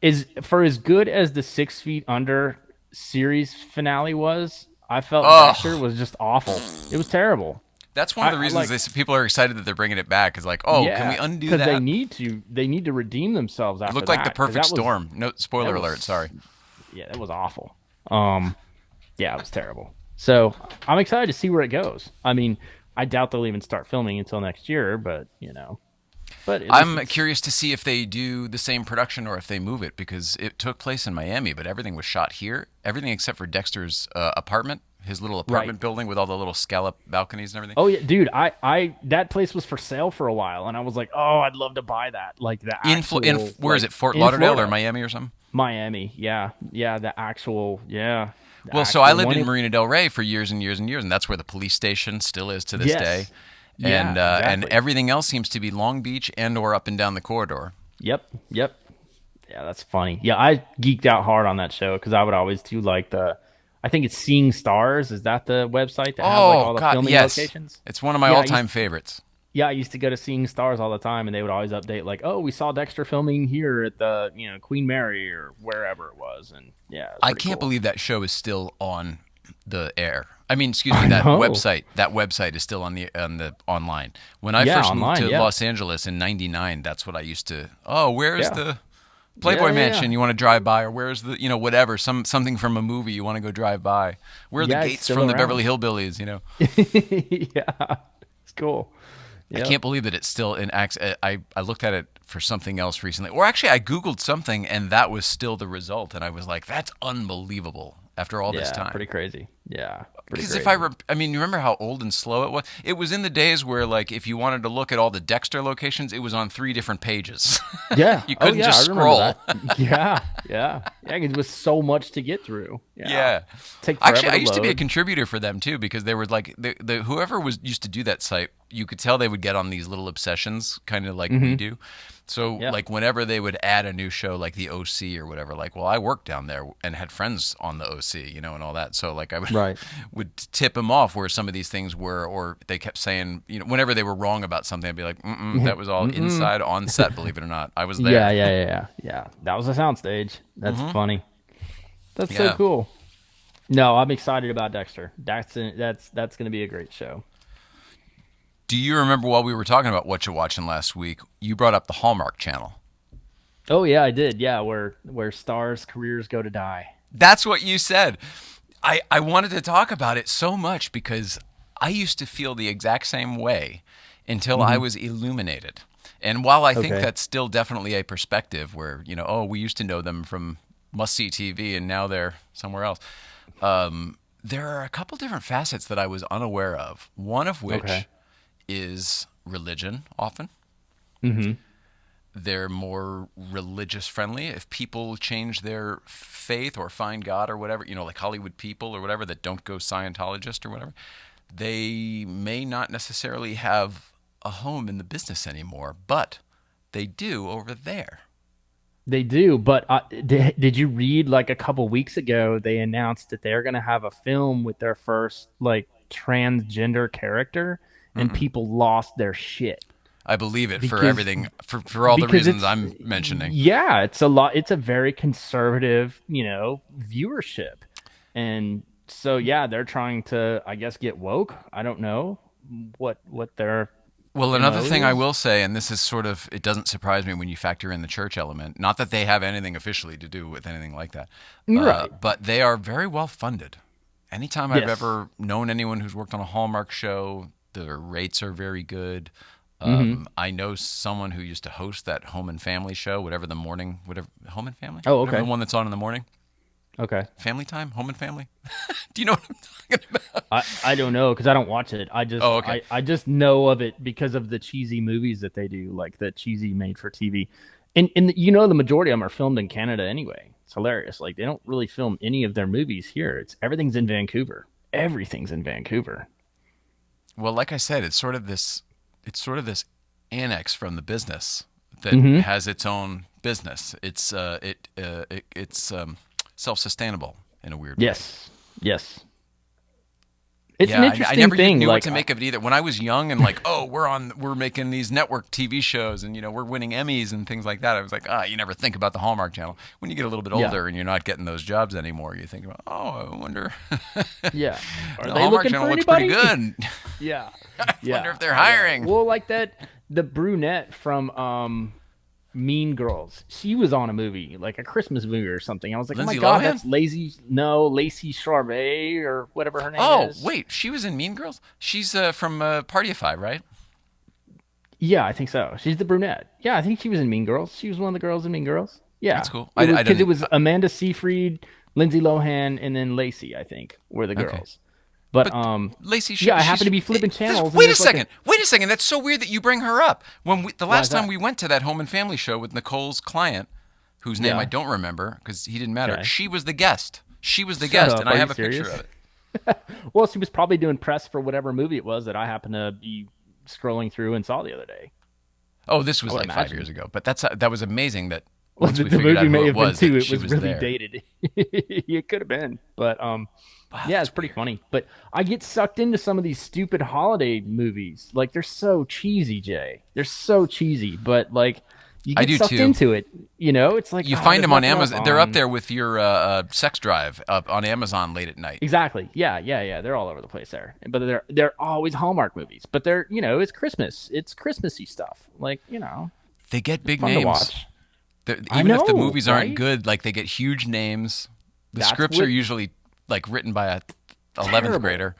[SPEAKER 2] is for as good as the 6 Feet Under series finale was. I felt Dexter
[SPEAKER 1] Oh,
[SPEAKER 2] was just awful. It was terrible.
[SPEAKER 1] that's one of the
[SPEAKER 2] I
[SPEAKER 1] reasons
[SPEAKER 2] like,
[SPEAKER 1] people are excited that they're bringing it back. Is like, oh, can we
[SPEAKER 2] yeah,
[SPEAKER 1] undo
[SPEAKER 2] because they
[SPEAKER 1] that?
[SPEAKER 2] need to. They need to redeem themselves
[SPEAKER 1] It
[SPEAKER 2] after
[SPEAKER 1] looked like the
[SPEAKER 2] that. Because
[SPEAKER 1] perfect storm. No
[SPEAKER 2] that
[SPEAKER 1] spoiler alert.
[SPEAKER 2] was
[SPEAKER 1] Sorry.
[SPEAKER 2] yeah, that was awful. Um, yeah, it was terrible. So I'm excited to see where it goes. I mean, I doubt they'll even start filming until next year, but at least
[SPEAKER 1] I'm
[SPEAKER 2] it's
[SPEAKER 1] curious to see if they do the same production or if they move it because it took place in Miami, but everything was shot here. Everything except for Dexter's apartment, his little
[SPEAKER 2] right.
[SPEAKER 1] apartment building with all the little scallop balconies and everything.
[SPEAKER 2] Oh yeah, dude, I that place was for sale for a while, and I was like, oh, I'd love to buy that. Like the actual,
[SPEAKER 1] Where is
[SPEAKER 2] like
[SPEAKER 1] it? Fort
[SPEAKER 2] in
[SPEAKER 1] Lauderdale or
[SPEAKER 2] Florida,
[SPEAKER 1] Miami or something?
[SPEAKER 2] Miami. Yeah, yeah, the
[SPEAKER 1] Well, so I
[SPEAKER 2] actual
[SPEAKER 1] lived
[SPEAKER 2] one.
[SPEAKER 1] in Marina Del Rey for years and years and years, and that's where the police station still is to this day.
[SPEAKER 2] Yes, yeah,
[SPEAKER 1] And
[SPEAKER 2] exactly.
[SPEAKER 1] everything else seems to be Long Beach and or up and down the corridor.
[SPEAKER 2] Yep, yep. Yeah, that's funny. Yeah, I geeked out hard on that show because I would always do like I think it's Seeing Stars. Is that the website that has like
[SPEAKER 1] Oh
[SPEAKER 2] all the
[SPEAKER 1] God,
[SPEAKER 2] filming
[SPEAKER 1] yes,
[SPEAKER 2] locations?
[SPEAKER 1] it's one of my
[SPEAKER 2] Yeah,
[SPEAKER 1] all-time favorites.
[SPEAKER 2] I used to go to Seeing Stars all the time, and they would always update like, "Oh, we saw Dexter filming here at the Queen Mary or wherever it was," and yeah, it was
[SPEAKER 1] I
[SPEAKER 2] pretty
[SPEAKER 1] can't
[SPEAKER 2] cool.
[SPEAKER 1] believe that show is still on the air. I mean, excuse me,
[SPEAKER 2] I
[SPEAKER 1] that
[SPEAKER 2] know.
[SPEAKER 1] website. That website is still on the online. When I
[SPEAKER 2] Yeah,
[SPEAKER 1] first moved
[SPEAKER 2] online.
[SPEAKER 1] to
[SPEAKER 2] Yeah,
[SPEAKER 1] Los Angeles in '99, that's what I used to. Oh, where's
[SPEAKER 2] yeah,
[SPEAKER 1] the
[SPEAKER 2] yeah,
[SPEAKER 1] Playboy
[SPEAKER 2] yeah,
[SPEAKER 1] Mansion you want to drive by, or where's the whatever something from a movie you want to go drive by? Where are the
[SPEAKER 2] yeah. It's
[SPEAKER 1] gates
[SPEAKER 2] still
[SPEAKER 1] from the
[SPEAKER 2] around.
[SPEAKER 1] Beverly Hillbillies?
[SPEAKER 2] Yeah, it's cool.
[SPEAKER 1] I
[SPEAKER 2] Yep.
[SPEAKER 1] can't believe that it's still in access. I looked at it for something else recently, or actually I googled something and that was still the result, and I was like, that's unbelievable after all this
[SPEAKER 2] Yeah,
[SPEAKER 1] time.
[SPEAKER 2] pretty crazy. Yeah, pretty
[SPEAKER 1] Because
[SPEAKER 2] crazy.
[SPEAKER 1] I mean, you remember how old and slow it was? It was in the days where, like, if you wanted to look at all the Dexter locations, it was on 3 different pages.
[SPEAKER 2] Yeah.
[SPEAKER 1] You
[SPEAKER 2] Oh,
[SPEAKER 1] couldn't
[SPEAKER 2] yeah. I
[SPEAKER 1] just
[SPEAKER 2] remember
[SPEAKER 1] scroll.
[SPEAKER 2] that. Yeah. Yeah. Yeah. It was so much to get through. Yeah.
[SPEAKER 1] Yeah.
[SPEAKER 2] Take
[SPEAKER 1] Actually,
[SPEAKER 2] forever
[SPEAKER 1] I
[SPEAKER 2] to
[SPEAKER 1] used to be a
[SPEAKER 2] load.
[SPEAKER 1] contributor for them too because they were like the whoever was used to do that site, you could tell they would get on these little obsessions, kind of like we
[SPEAKER 2] Hmm.
[SPEAKER 1] do. So
[SPEAKER 2] Yeah.
[SPEAKER 1] like whenever they would add a new show like the OC or whatever, like well, I worked down there and had friends on the OC, and all that. So like I would
[SPEAKER 2] Right.
[SPEAKER 1] would tip them off where some of these things were, or they kept saying, whenever they were wrong about something, I'd be like, that was all
[SPEAKER 2] Mm-mm.
[SPEAKER 1] inside on set. Believe it or not, I was
[SPEAKER 2] Yeah.
[SPEAKER 1] there.
[SPEAKER 2] Yeah. Yeah. Yeah. Yeah. That was a soundstage. That's funny. That's so
[SPEAKER 1] Yeah.
[SPEAKER 2] cool. No, I'm excited about Dexter. That's going to be a great show.
[SPEAKER 1] Do you remember while we were talking about what you're watching last week, you brought up the Hallmark Channel?
[SPEAKER 2] Oh yeah, I did. Yeah, where stars' careers go to die.
[SPEAKER 1] That's what you said. I wanted to talk about it so much because I used to feel the exact same way until I was illuminated. And while I think that's still definitely a perspective where, oh, we used to know them from must-see TV and now they're somewhere else. There are a couple different facets that I was unaware of, one of which is religion often.
[SPEAKER 2] Mm-hmm.
[SPEAKER 1] They're more religious friendly. If people change their faith or find God or whatever, like Hollywood people or whatever that don't go Scientologist or whatever, they may not necessarily have a home in the business anymore, but they do over there.
[SPEAKER 2] They do, but did you read like a couple weeks ago they announced that they're going to have a film with their first like transgender character, and people lost their shit.
[SPEAKER 1] I believe it for everything, for all the reasons I'm mentioning.
[SPEAKER 2] Yeah, it's a lot. It's a very conservative, viewership, and so yeah, they're trying to, I guess, get woke. I don't know what they're.
[SPEAKER 1] Well, another thing I will say, and this is sort of, it doesn't surprise me when you factor in the church element. Not that they have anything officially to do with anything like that,
[SPEAKER 2] right?
[SPEAKER 1] But they are very well funded. Anytime I've ever known anyone who's worked on a Hallmark show, their rates are very good. I know someone who used to host that Home and Family show, whatever Home and Family?
[SPEAKER 2] Oh, okay.
[SPEAKER 1] Whatever the one that's on in the morning.
[SPEAKER 2] Okay.
[SPEAKER 1] Family Time? Home and Family? Do you know what I'm talking about?
[SPEAKER 2] I don't know because I don't watch it. I just I just know of it because of the cheesy movies that they do, like the cheesy made for TV. And the majority of them are filmed in Canada anyway. It's hilarious. Like they don't really film any of their movies here. Everything's in Vancouver. Everything's in Vancouver.
[SPEAKER 1] Well, like I said, it's sort of this annex from the business that has its own business. It's self-sustainable in a weird way.
[SPEAKER 2] Yes. It's an interesting
[SPEAKER 1] I never
[SPEAKER 2] thing.
[SPEAKER 1] knew what to make of it either. When I was young and like, oh, we're making these network TV shows and we're winning Emmys and things like that. I was like, you never think about the Hallmark Channel. When you get a little bit older and you're not getting those jobs anymore, you think about, I wonder.
[SPEAKER 2] Yeah,
[SPEAKER 1] the Hallmark Channel looks pretty good.
[SPEAKER 2] Yeah,
[SPEAKER 1] I wonder if they're hiring.
[SPEAKER 2] Well, like the brunette from Mean Girls. She was on a movie, like a Christmas movie or something. I was like,
[SPEAKER 1] Lindsay
[SPEAKER 2] oh my God,
[SPEAKER 1] Lohan?
[SPEAKER 2] that's Lacey Chabert or whatever her name is.
[SPEAKER 1] Oh, wait, she was in Mean Girls? She's from Party of Five, right?
[SPEAKER 2] Yeah, I think so. She's the brunette. Yeah, I think she was in Mean Girls. She was one of the girls in Mean Girls. Yeah.
[SPEAKER 1] That's cool.
[SPEAKER 2] Because it was Amanda Seyfried, Lindsay Lohan, and then Lacey, I think, were the girls. But
[SPEAKER 1] Lacey,
[SPEAKER 2] I happen to be flipping channels.
[SPEAKER 1] Wait a second. That's so weird that you bring her up. The last time we went to that Home and Family show with Nicole's client, whose name I don't remember because he didn't matter. Okay. She was the guest. And I have a picture of it.
[SPEAKER 2] Well, she was probably doing press for whatever movie it was that I happened to be scrolling through and saw the other day.
[SPEAKER 1] Oh, this was 5 years ago. But that was amazing that
[SPEAKER 2] once we figured out who it was, too. It was really dated. It could have been, but wow, yeah, it's pretty funny. But I get sucked into some of these stupid holiday movies. Like they're so cheesy, Jay. They're so cheesy, but like you get sucked into it. It's like
[SPEAKER 1] you find them on Amazon. They're up there with your Sex Drive up on Amazon late at night.
[SPEAKER 2] Exactly. Yeah. They're all over the place there. But they're always Hallmark movies. But they're it's Christmas. It's Christmassy stuff. Like
[SPEAKER 1] they get big names.
[SPEAKER 2] To watch.
[SPEAKER 1] Even if the movies aren't good, like they get huge names. The scripts are usually like written by a 11th grader.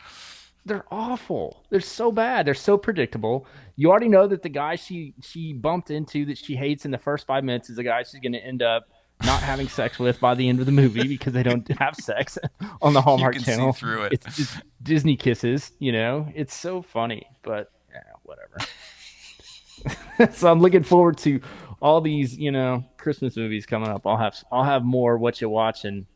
[SPEAKER 2] They're awful. They're so bad. They're so predictable. You already know that the guy she bumped into that she hates in the first 5 minutes is the guy she's going to end up not having sex with by the end of the movie because they don't have sex on the Hallmark Channel.
[SPEAKER 1] See through it.
[SPEAKER 2] It's just Disney kisses. It's so funny, but whatever. So I'm looking forward to all these, Christmas movies coming up. I'll have more what you watching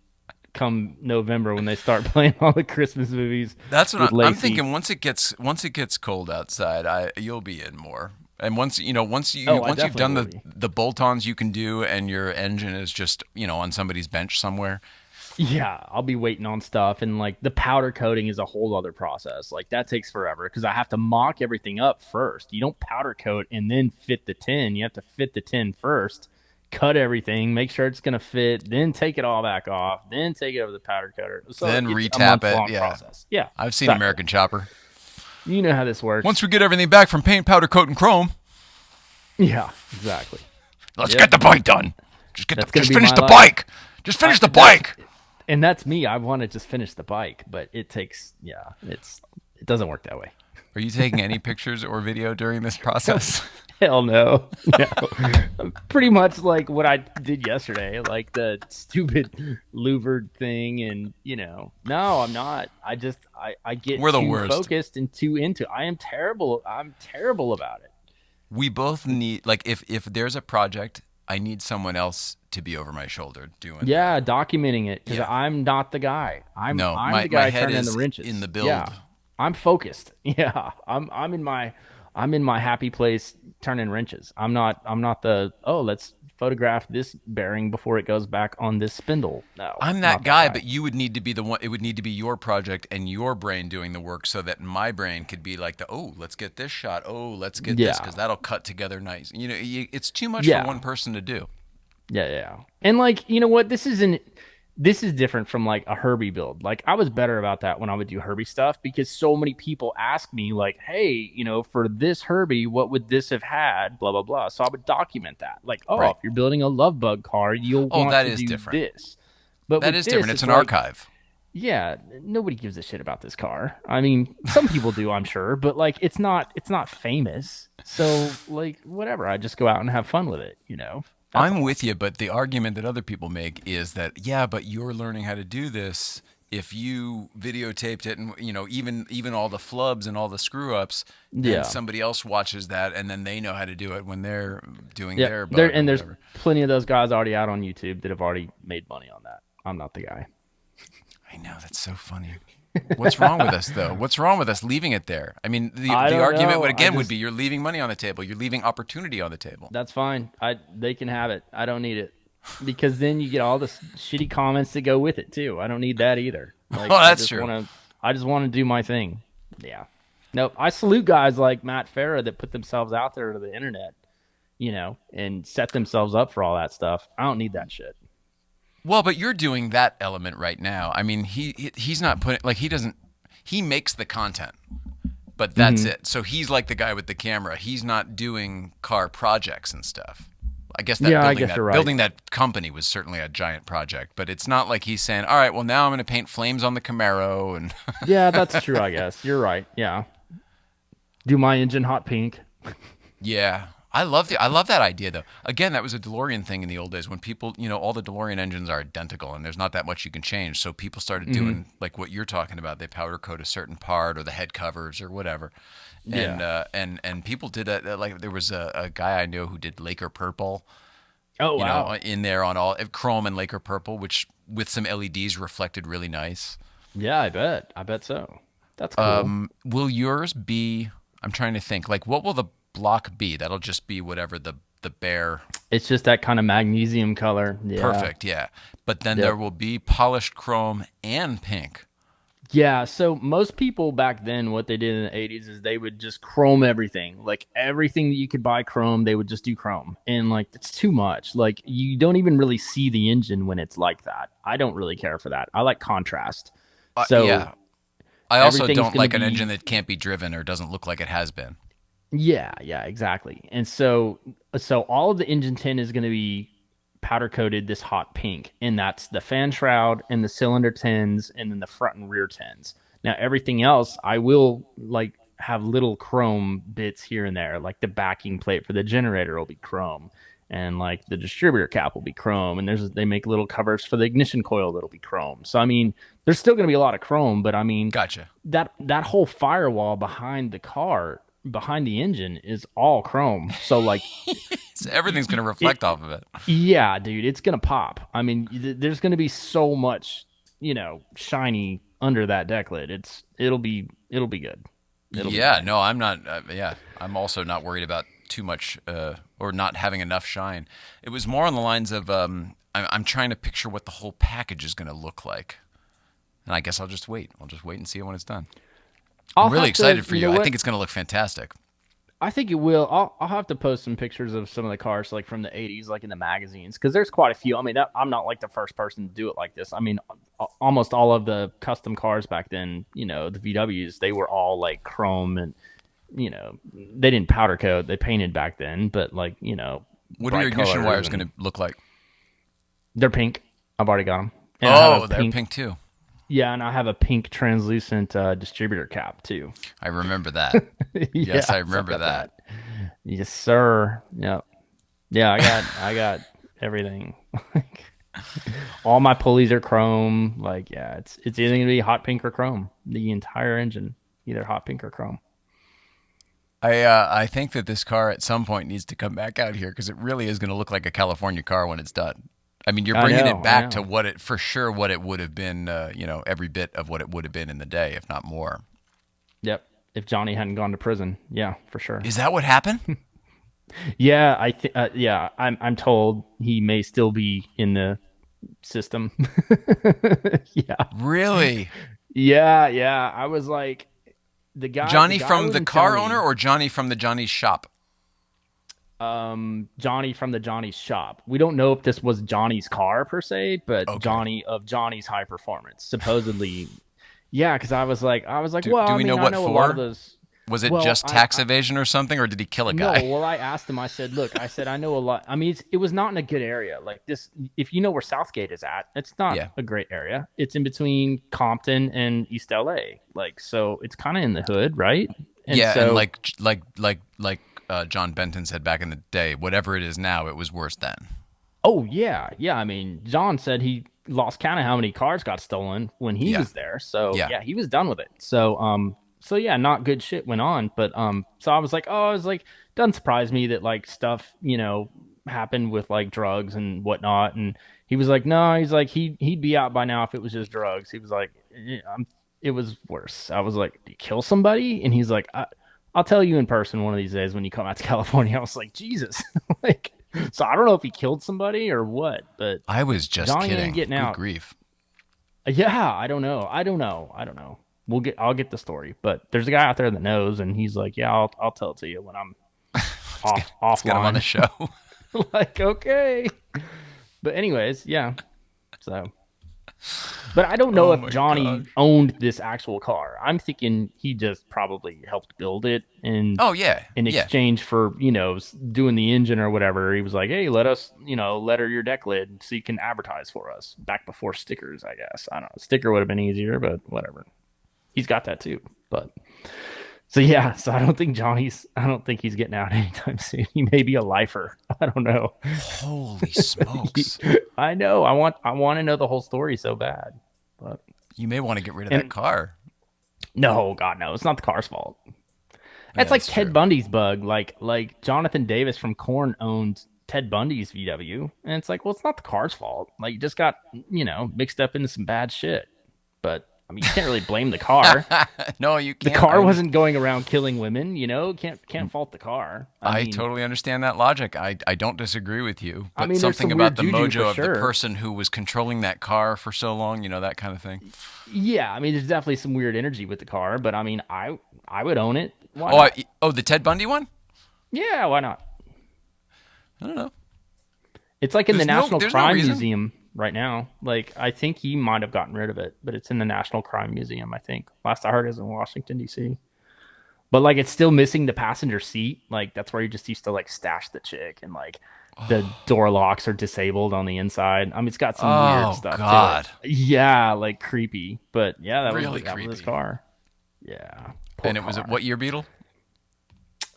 [SPEAKER 2] come November when they start playing all the Christmas movies.
[SPEAKER 1] That's what I'm thinking. Once it gets cold outside, you'll be in more. And once you've done the bolt-ons you can do, and your engine is just on somebody's bench somewhere.
[SPEAKER 2] Yeah, I'll be waiting on stuff, and like the powder coating is a whole other process. Like that takes forever because I have to mock everything up first. You don't powder coat and then fit the tin. You have to fit the tin first, cut everything, make sure it's gonna fit, then take it all back off, then take it over the powder coater. So
[SPEAKER 1] then retap it. Yeah,
[SPEAKER 2] process. Yeah.
[SPEAKER 1] I've seen American Chopper.
[SPEAKER 2] You know how this works.
[SPEAKER 1] Once we get everything back from paint, powder coat, and chrome.
[SPEAKER 2] Yeah, exactly.
[SPEAKER 1] Let's get the bike done. Just finish the bike. Just finish the bike.
[SPEAKER 2] and that's me. I want to just finish the bike, but it it doesn't work that way.
[SPEAKER 1] Are you taking any pictures or video during this process?
[SPEAKER 2] Hell no. No. Pretty much like what I did yesterday, like the stupid louvered thing. And, no, I'm not. I get
[SPEAKER 1] We're the
[SPEAKER 2] too
[SPEAKER 1] worst.
[SPEAKER 2] focused and too into. I am terrible. I'm terrible about it.
[SPEAKER 1] We both need, like, if there's a project, I need someone else to be over my shoulder doing that.
[SPEAKER 2] Documenting it because
[SPEAKER 1] Yeah.
[SPEAKER 2] I'm not the guy. I'm
[SPEAKER 1] my
[SPEAKER 2] the guy
[SPEAKER 1] head
[SPEAKER 2] turning
[SPEAKER 1] is
[SPEAKER 2] the wrenches.
[SPEAKER 1] in the build.
[SPEAKER 2] Yeah, I'm focused. Yeah, I'm in my happy place turning wrenches. I'm not the let's photograph this bearing before it goes back on this spindle. No,
[SPEAKER 1] I'm
[SPEAKER 2] not
[SPEAKER 1] that guy, but you would need to be the one. It would need to be your project and your brain doing the work, so that my brain could be like let's get this shot. Oh, let's get this because that'll cut together nice. It's too much for one person to do.
[SPEAKER 2] Yeah. And like, you know what? This is different from like a Herbie build. Like I was better about that when I would do Herbie stuff because so many people ask me like, hey, for this Herbie, what would this have had? Blah, blah, blah. So I would document that. Like, if you're building a Love Bug car, you'll want to do
[SPEAKER 1] different.
[SPEAKER 2] this. But
[SPEAKER 1] that is different. It's an archive.
[SPEAKER 2] Yeah, nobody gives a shit about this car. I mean, some people do, I'm sure, but like it's not famous. So like whatever, I just go out and have fun with it,
[SPEAKER 1] I'm with you, but the argument that other people make is that but you're learning how to do this. If you videotaped it, and even all the flubs and all the screw ups, then somebody else watches that, and then they know how to do it when they're doing their bug.
[SPEAKER 2] And there's plenty of those guys already out on YouTube that have already made money on that. I'm not the guy.
[SPEAKER 1] I know, that's so funny. What's wrong with us, though? What's wrong with us leaving it there? I mean, the argument would be you're leaving money on the table. You're leaving opportunity on the table.
[SPEAKER 2] That's fine. They can have it. I don't need it. Because then you get all the shitty comments that go with it, too. I don't need that either. Like,
[SPEAKER 1] that's true.
[SPEAKER 2] I just want to do my thing. Yeah. Nope. I salute guys like Matt Farah that put themselves out there to the internet, and set themselves up for all that stuff. I don't need that shit.
[SPEAKER 1] Well, but you're doing that element right now. I mean, he's not putting he makes the content, but that's it. So he's like the guy with the camera. He's not doing car projects and stuff. I guess building that company was certainly a giant project, but it's not like he's saying, "All right, well now I'm going to paint flames on the Camaro." And
[SPEAKER 2] yeah, that's true. I guess you're right. Yeah, do my engine hot pink.
[SPEAKER 1] Yeah. I love that idea, though. Again, that was a DeLorean thing in the old days when people, all the DeLorean engines are identical and there's not that much you can change. So people started doing like what you're talking about. They powder coat a certain part or the head covers or whatever. And people did that. Like there was a guy I know who did Laker Purple.
[SPEAKER 2] Oh, wow.
[SPEAKER 1] In there on all chrome and Laker Purple, which with some LEDs reflected really nice.
[SPEAKER 2] Yeah, I bet so. That's cool.
[SPEAKER 1] Will yours be? I'm trying to think. Like, what will the block be? That'll just be whatever the bare.
[SPEAKER 2] It's just that kind of magnesium color. Yeah.
[SPEAKER 1] Perfect, yeah. But then there will be polished chrome and pink.
[SPEAKER 2] Yeah, so most people back then, what they did in the 80s is they would just chrome everything. Like everything that you could buy chrome, they would just do chrome. And like, it's too much. Like you don't even really see the engine when it's like that. I don't really care for that. I like contrast.
[SPEAKER 1] Yeah. I also don't like an engine that can't be driven or doesn't look like it has been.
[SPEAKER 2] Yeah, exactly. And so all of the engine tin is going to be powder coated this hot pink, and that's the fan shroud and the cylinder tins and then the front and rear tins. Now everything else I will like have little chrome bits here and there, like the backing plate for the generator will be chrome, and like the distributor cap will be chrome, and they make little covers for the ignition coil that'll be chrome. So I mean, there's still going to be a lot of chrome, but I mean,
[SPEAKER 1] gotcha.
[SPEAKER 2] That whole firewall behind the car, behind the engine, is all chrome. So like
[SPEAKER 1] so everything's going to reflect off of it.
[SPEAKER 2] Yeah, dude, it's going to pop. I mean, there's going to be so much, shiny under that deck lid. It'll be good.
[SPEAKER 1] I'm not. I'm also not worried about too much or not having enough shine. It was more on the lines of I'm trying to picture what the whole package is going to look like, and I guess I'll just wait. I'll just wait and see it when it's done. I'm really excited for you. I think it's going to look fantastic.
[SPEAKER 2] I think it will. I'll have to post some pictures of some of the cars like from the 80s, like in the magazines, because there's quite a few. I mean, I'm not like the first person to do it like this. I mean, almost all of the custom cars back then, the VWs, they were all like chrome and, they didn't powder coat. They painted back then, but like,
[SPEAKER 1] what are your ignition wires going to look like?
[SPEAKER 2] They're pink. I've already got them. And I have a
[SPEAKER 1] they're pink too.
[SPEAKER 2] Yeah, and I have a pink translucent distributor cap too.
[SPEAKER 1] I remember that. Yes, I remember that.
[SPEAKER 2] Yes, sir. Yep. Yeah, I got everything. All my pulleys are chrome. Like, yeah, it's either gonna be hot pink or chrome. The entire engine, either hot pink or chrome.
[SPEAKER 1] I think that this car at some point needs to come back out here because it really is going to look like a California car when it's done. I mean, you're bringing it back to what it would have been, every bit of what it would have been in the day, if not more.
[SPEAKER 2] Yep. If Johnny hadn't gone to prison, yeah, for sure.
[SPEAKER 1] Is that what happened?
[SPEAKER 2] Yeah, I'm told he may still be in the system. Yeah.
[SPEAKER 1] Really?
[SPEAKER 2] Yeah. I was like,
[SPEAKER 1] Johnny from the car owner or Johnny from the Johnny's shop?
[SPEAKER 2] Johnny from the Johnny's shop. We don't know if this was Johnny's car per se, but okay. Johnny of Johnny's High Performance. Supposedly, yeah, because I was like,
[SPEAKER 1] do we know what for? A lot of those. Was it just tax evasion or something, or did he kill a guy?
[SPEAKER 2] No, well, I asked him. I said, look, I know a lot. I mean, it was not in a good area. Like this, if you know where Southgate is at, it's not a great area. It's in between Compton and East LA. Like, so it's kind of in the hood, right?
[SPEAKER 1] And and like John Benton said back in the day, whatever it is now, it was worse then.
[SPEAKER 2] Oh, yeah. I mean, John said he lost count of how many cars got stolen when he was there. So, yeah, he was done with it. So yeah, not good shit went on. But so I was like, doesn't surprise me that like stuff, happened with like drugs and whatnot. And he was like, no, he's like, he'd be out by now if it was just drugs. He was like, it was worse. I was like, did you kill somebody? And he's like, I'll tell you in person one of these days when you come out to California. I was like, Jesus. Like, so I don't know if he killed somebody or what, but
[SPEAKER 1] I was just
[SPEAKER 2] Johnny
[SPEAKER 1] kidding.
[SPEAKER 2] Ain't getting out.
[SPEAKER 1] Good grief.
[SPEAKER 2] Yeah, I don't know. I'll get the story, but there's a guy out there that knows, and he's like, yeah, I'll tell it to you when I'm offline.
[SPEAKER 1] Get him on the show.
[SPEAKER 2] Like, okay. But anyways, yeah. So, but I don't know if Johnny owned this actual car. I'm thinking he just probably helped build it, and in exchange for doing the engine or whatever, he was like, hey, let us letter your deck lid so you can advertise for us. Back before stickers, I guess. I don't know. Sticker would have been easier, but whatever. He's got that too, but so I don't think he's getting out anytime soon. He may be a lifer. I don't know.
[SPEAKER 1] Holy smokes!
[SPEAKER 2] I know. I want to know the whole story so bad, but
[SPEAKER 1] you may want to get rid of that car.
[SPEAKER 2] No, God, no. It's not the car's fault. That's like Ted Bundy's bug. Like Jonathan Davis from Korn owned Ted Bundy's VW, and it's like, well, it's not the car's fault. Like, you just got mixed up into some bad shit, but. I mean, you can't really blame the car.
[SPEAKER 1] No, you can't.
[SPEAKER 2] The car wasn't going around killing women, Can't fault the car.
[SPEAKER 1] I totally understand that logic. I don't disagree with you. But something about the mojo of the person who was controlling that car for so long, that kind of thing.
[SPEAKER 2] Yeah, I mean, there's definitely some weird energy with the car, but I mean, I would own it. Why not?
[SPEAKER 1] The Ted Bundy one?
[SPEAKER 2] Yeah, why not?
[SPEAKER 1] I don't know.
[SPEAKER 2] It's like in the National Crime Museum. Right now, like I think he might have gotten rid of it, but it's in the National Crime Museum. I think last I heard is in Washington D.C. But like it's still missing the passenger seat. Like that's where you just used to like stash the chick, and like the door locks are disabled on the inside. I mean, it's got some weird stuff. Oh God! Yeah, like creepy. But yeah, that
[SPEAKER 1] really
[SPEAKER 2] was his car. Yeah,
[SPEAKER 1] and it was what year Beetle?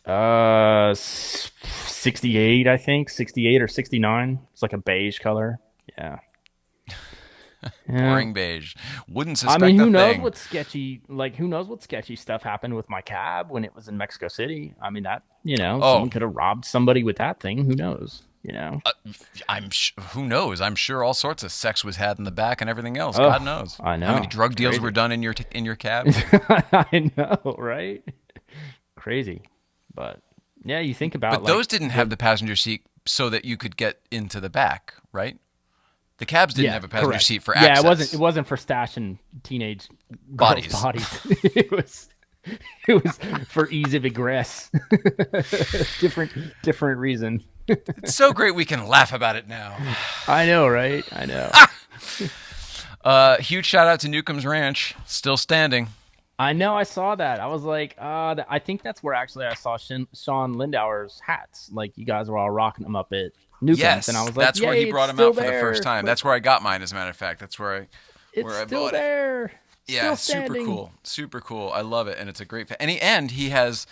[SPEAKER 2] 68, I think 68 or 69. It's like a beige color. Yeah.
[SPEAKER 1] Boring beige. Wouldn't suspect.
[SPEAKER 2] I mean, who knows what sketchy stuff happened with my cab when it was in Mexico City? I mean, that someone could have robbed somebody with that thing. Who knows?
[SPEAKER 1] Who knows? I'm sure all sorts of sex was had in the back and everything else. God knows.
[SPEAKER 2] I know.
[SPEAKER 1] How many drug deals were done in your cab?
[SPEAKER 2] I know, right? Crazy, but yeah, you think about.
[SPEAKER 1] But those didn't have the passenger seat so that you could get into the back, right? The cabs didn't have a passenger seat for access.
[SPEAKER 2] Yeah, it wasn't for stashing teenage bodies. It was for ease of egress. different reason.
[SPEAKER 1] It's so great we can laugh about it now.
[SPEAKER 2] I know, right? I know.
[SPEAKER 1] Huge shout out to Newcomb's Ranch, still standing.
[SPEAKER 2] I know, I saw that. I was like, I think that's where actually I saw Sean Lindauer's hats. Like you guys were all rocking them up at Newcombs, and I
[SPEAKER 1] Yes,
[SPEAKER 2] was like,
[SPEAKER 1] that's where he
[SPEAKER 2] yay, it's
[SPEAKER 1] brought him
[SPEAKER 2] still
[SPEAKER 1] out for the first
[SPEAKER 2] there.
[SPEAKER 1] time.
[SPEAKER 2] Like,
[SPEAKER 1] That's where I got mine, as a matter of fact. That's
[SPEAKER 2] it's
[SPEAKER 1] where I
[SPEAKER 2] still
[SPEAKER 1] bought it.
[SPEAKER 2] there.
[SPEAKER 1] Yeah,
[SPEAKER 2] Still
[SPEAKER 1] super
[SPEAKER 2] standing.
[SPEAKER 1] cool, super cool. I love it, and it's a great. And he has